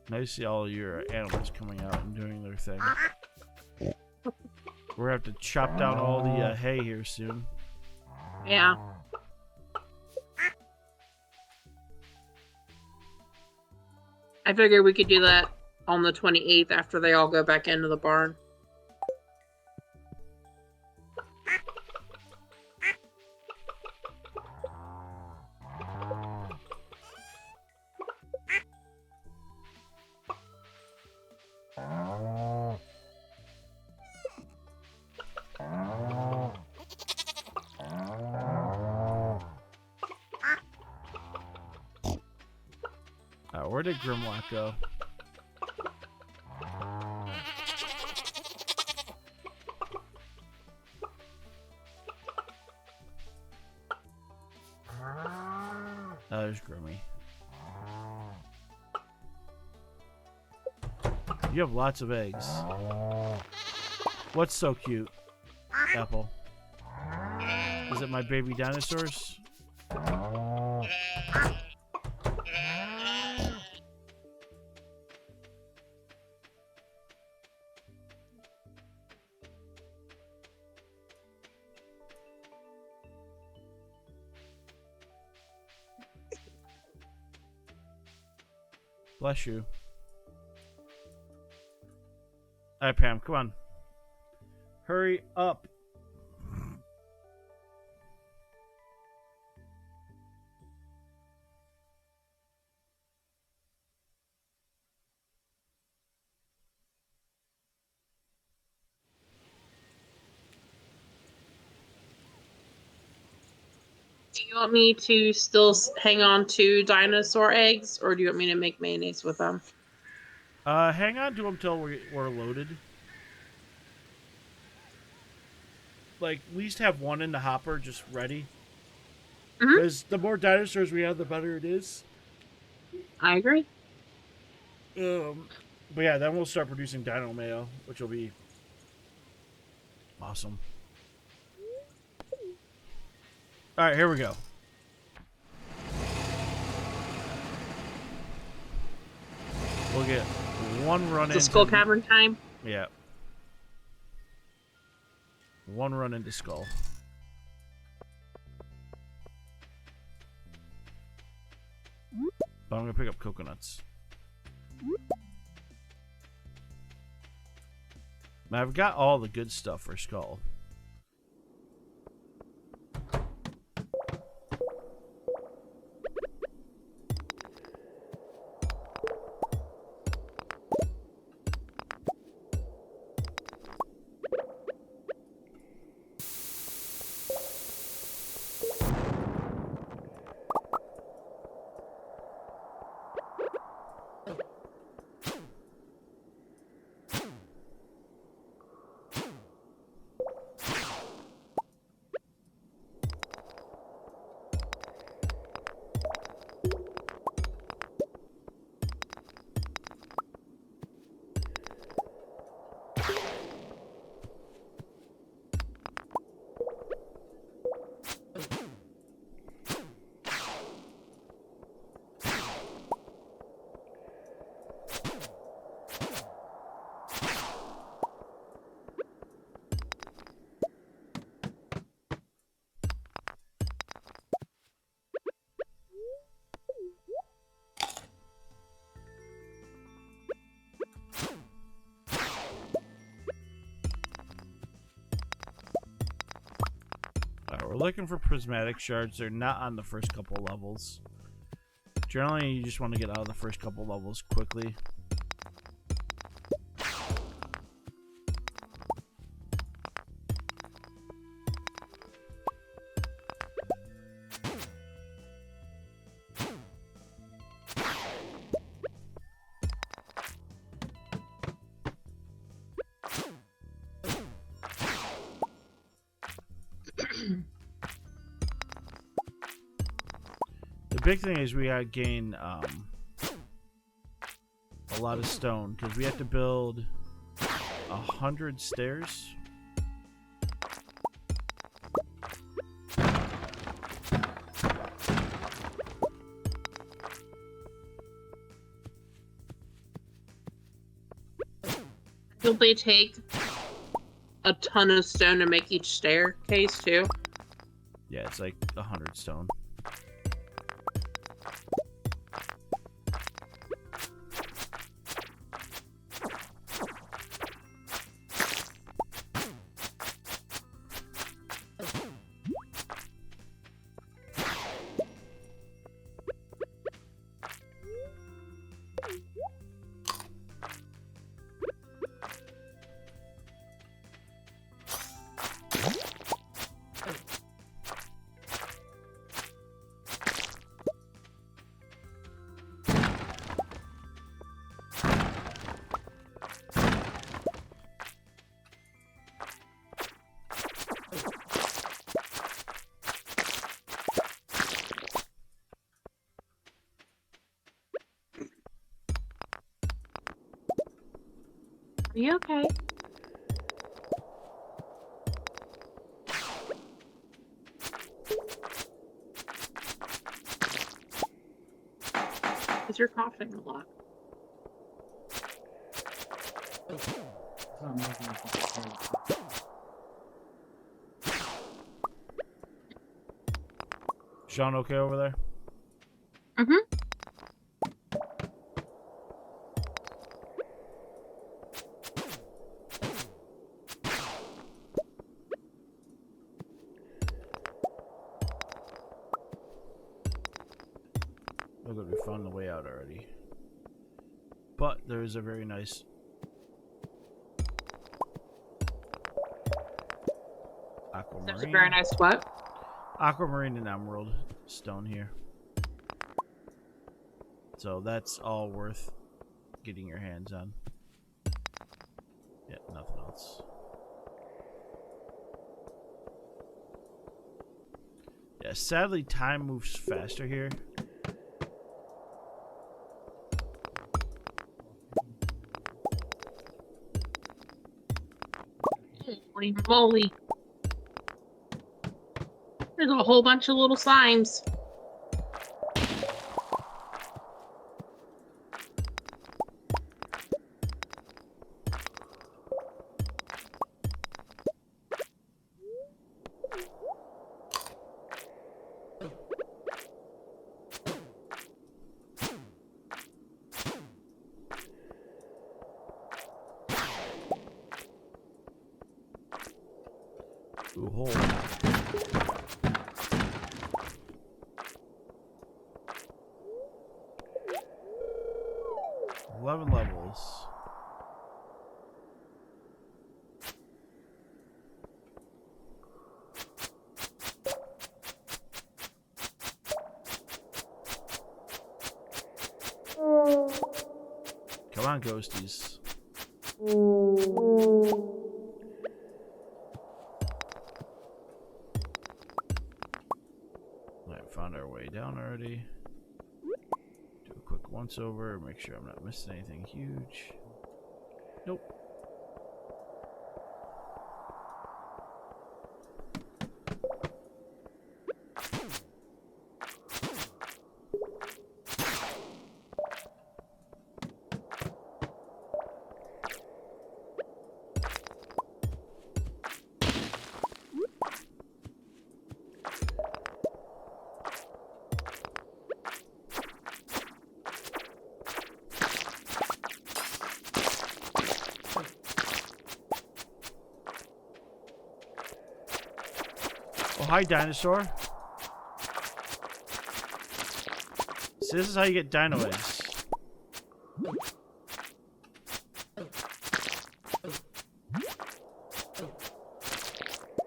Nice to see all your animals coming out and doing their thing. We're gonna have to chop down all the hay here soon. Yeah. I figured we could do that on the 28th after they all go back into the barn. Where did Grimlock go? There's Grimmy. You have lots of eggs. What's so cute? Apple. Is it my baby dinosaurs? Bless you. Alright, Pam, come on. Hurry up. Do you want me to still hang on to dinosaur eggs, or do you want me to make mayonnaise with them? Hang on to them till we're loaded. Like, at least have one in the hopper just ready. Because the more dinosaurs we have, the better it is. I agree. But yeah, then we'll start producing dino mayo, which will be awesome. Alright, here we go. We'll get one run into... The Skull Cavern time? Yeah. One run into Skull. But I'm going to pick up coconuts. I've got all the good stuff for Skull. We're looking for prismatic shards. They're not on the first couple levels. Generally, you just want to get out of the first couple levels quickly. The big thing is we gotta gain a lot of stone because we have to build 100 stairs. Don't they take a ton of stone to make each staircase too? Yeah, it's like 100 stone. Are you okay? Because you're coughing a lot. It's not making me feel Sean, okay over there? Mm-hmm. Look at we found the way out already. But there is a very nice aquamarine. There's a very nice what? Aquamarine and emerald stone here. So that's all worth getting your hands on. Yeah, nothing else. Yeah, sadly time moves faster here. Holy moly. There's a whole bunch of little slimes. Ooh, hole. 11 levels. Come on, ghosties. Alright, found our way down already. Do a quick once over, make sure I'm not missing anything huge. Nope. Oh, hi, dinosaur. So this is how you get dino eggs.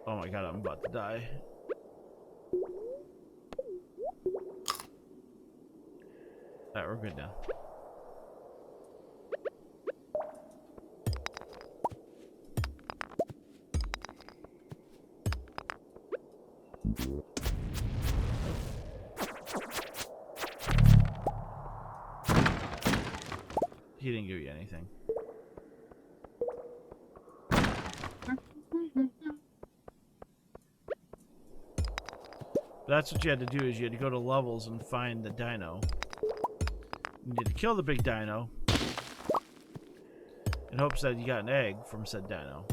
Oh my god, I'm about to die. Alright, we're good now. He didn't give you anything. That's what you had to do, is you had to go to levels and find the dino. You need to kill the big dino in hopes that you got an egg from said dino.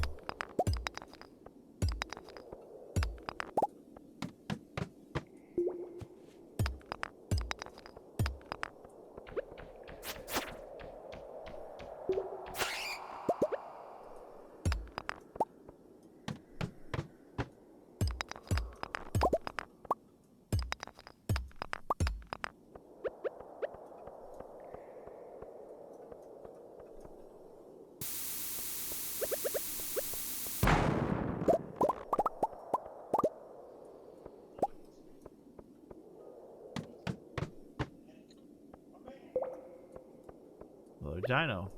Another dino.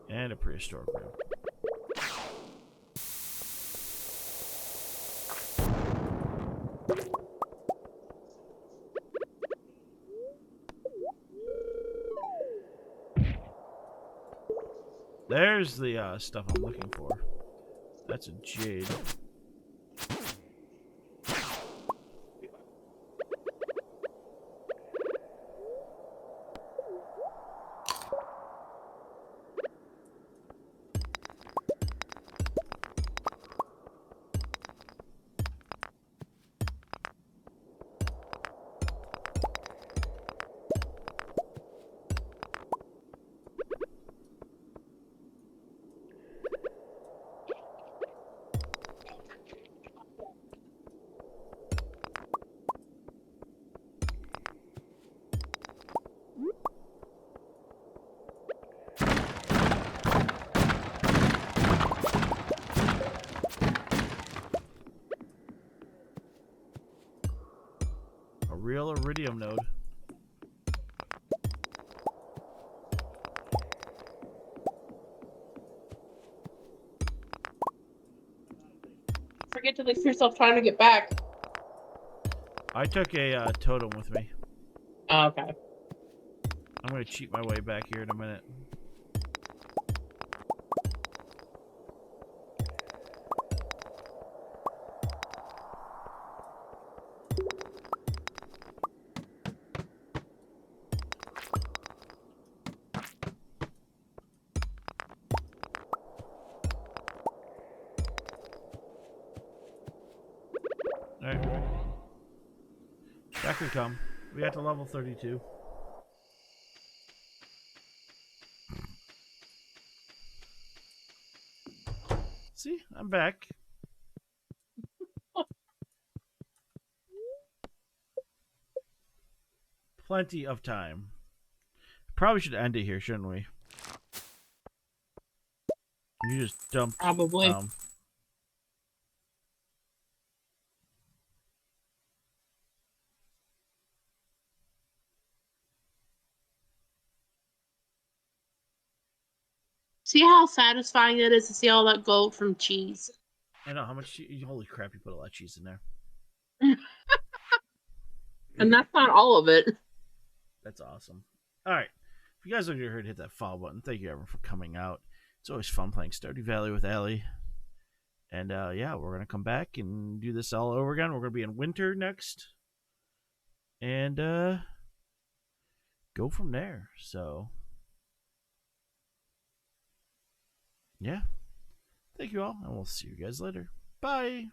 And a prehistoric rib. There's the stuff I'm looking for. That's a jade. A real iridium node. Forget to leave yourself time to get back. I took a totem with me. Oh, okay. I'm gonna cheat my way back here in a minute. Alright. Back we come. We got to level 32. See, I'm back. Plenty of time. Probably should end it here, shouldn't we? You just dumped. Probably. See how satisfying it is to see all that gold from cheese. I know how much. Holy crap! You put a lot of cheese in there. And that's not all of it. That's awesome. All right. If you guys are here, hit that follow button. Thank you, everyone, for coming out. It's always fun playing Stardew Valley with ALlie. And yeah, we're gonna come back and do this all over again. We're gonna be in winter next, and go from there. So yeah, thank you all, and we'll see you guys later. Bye.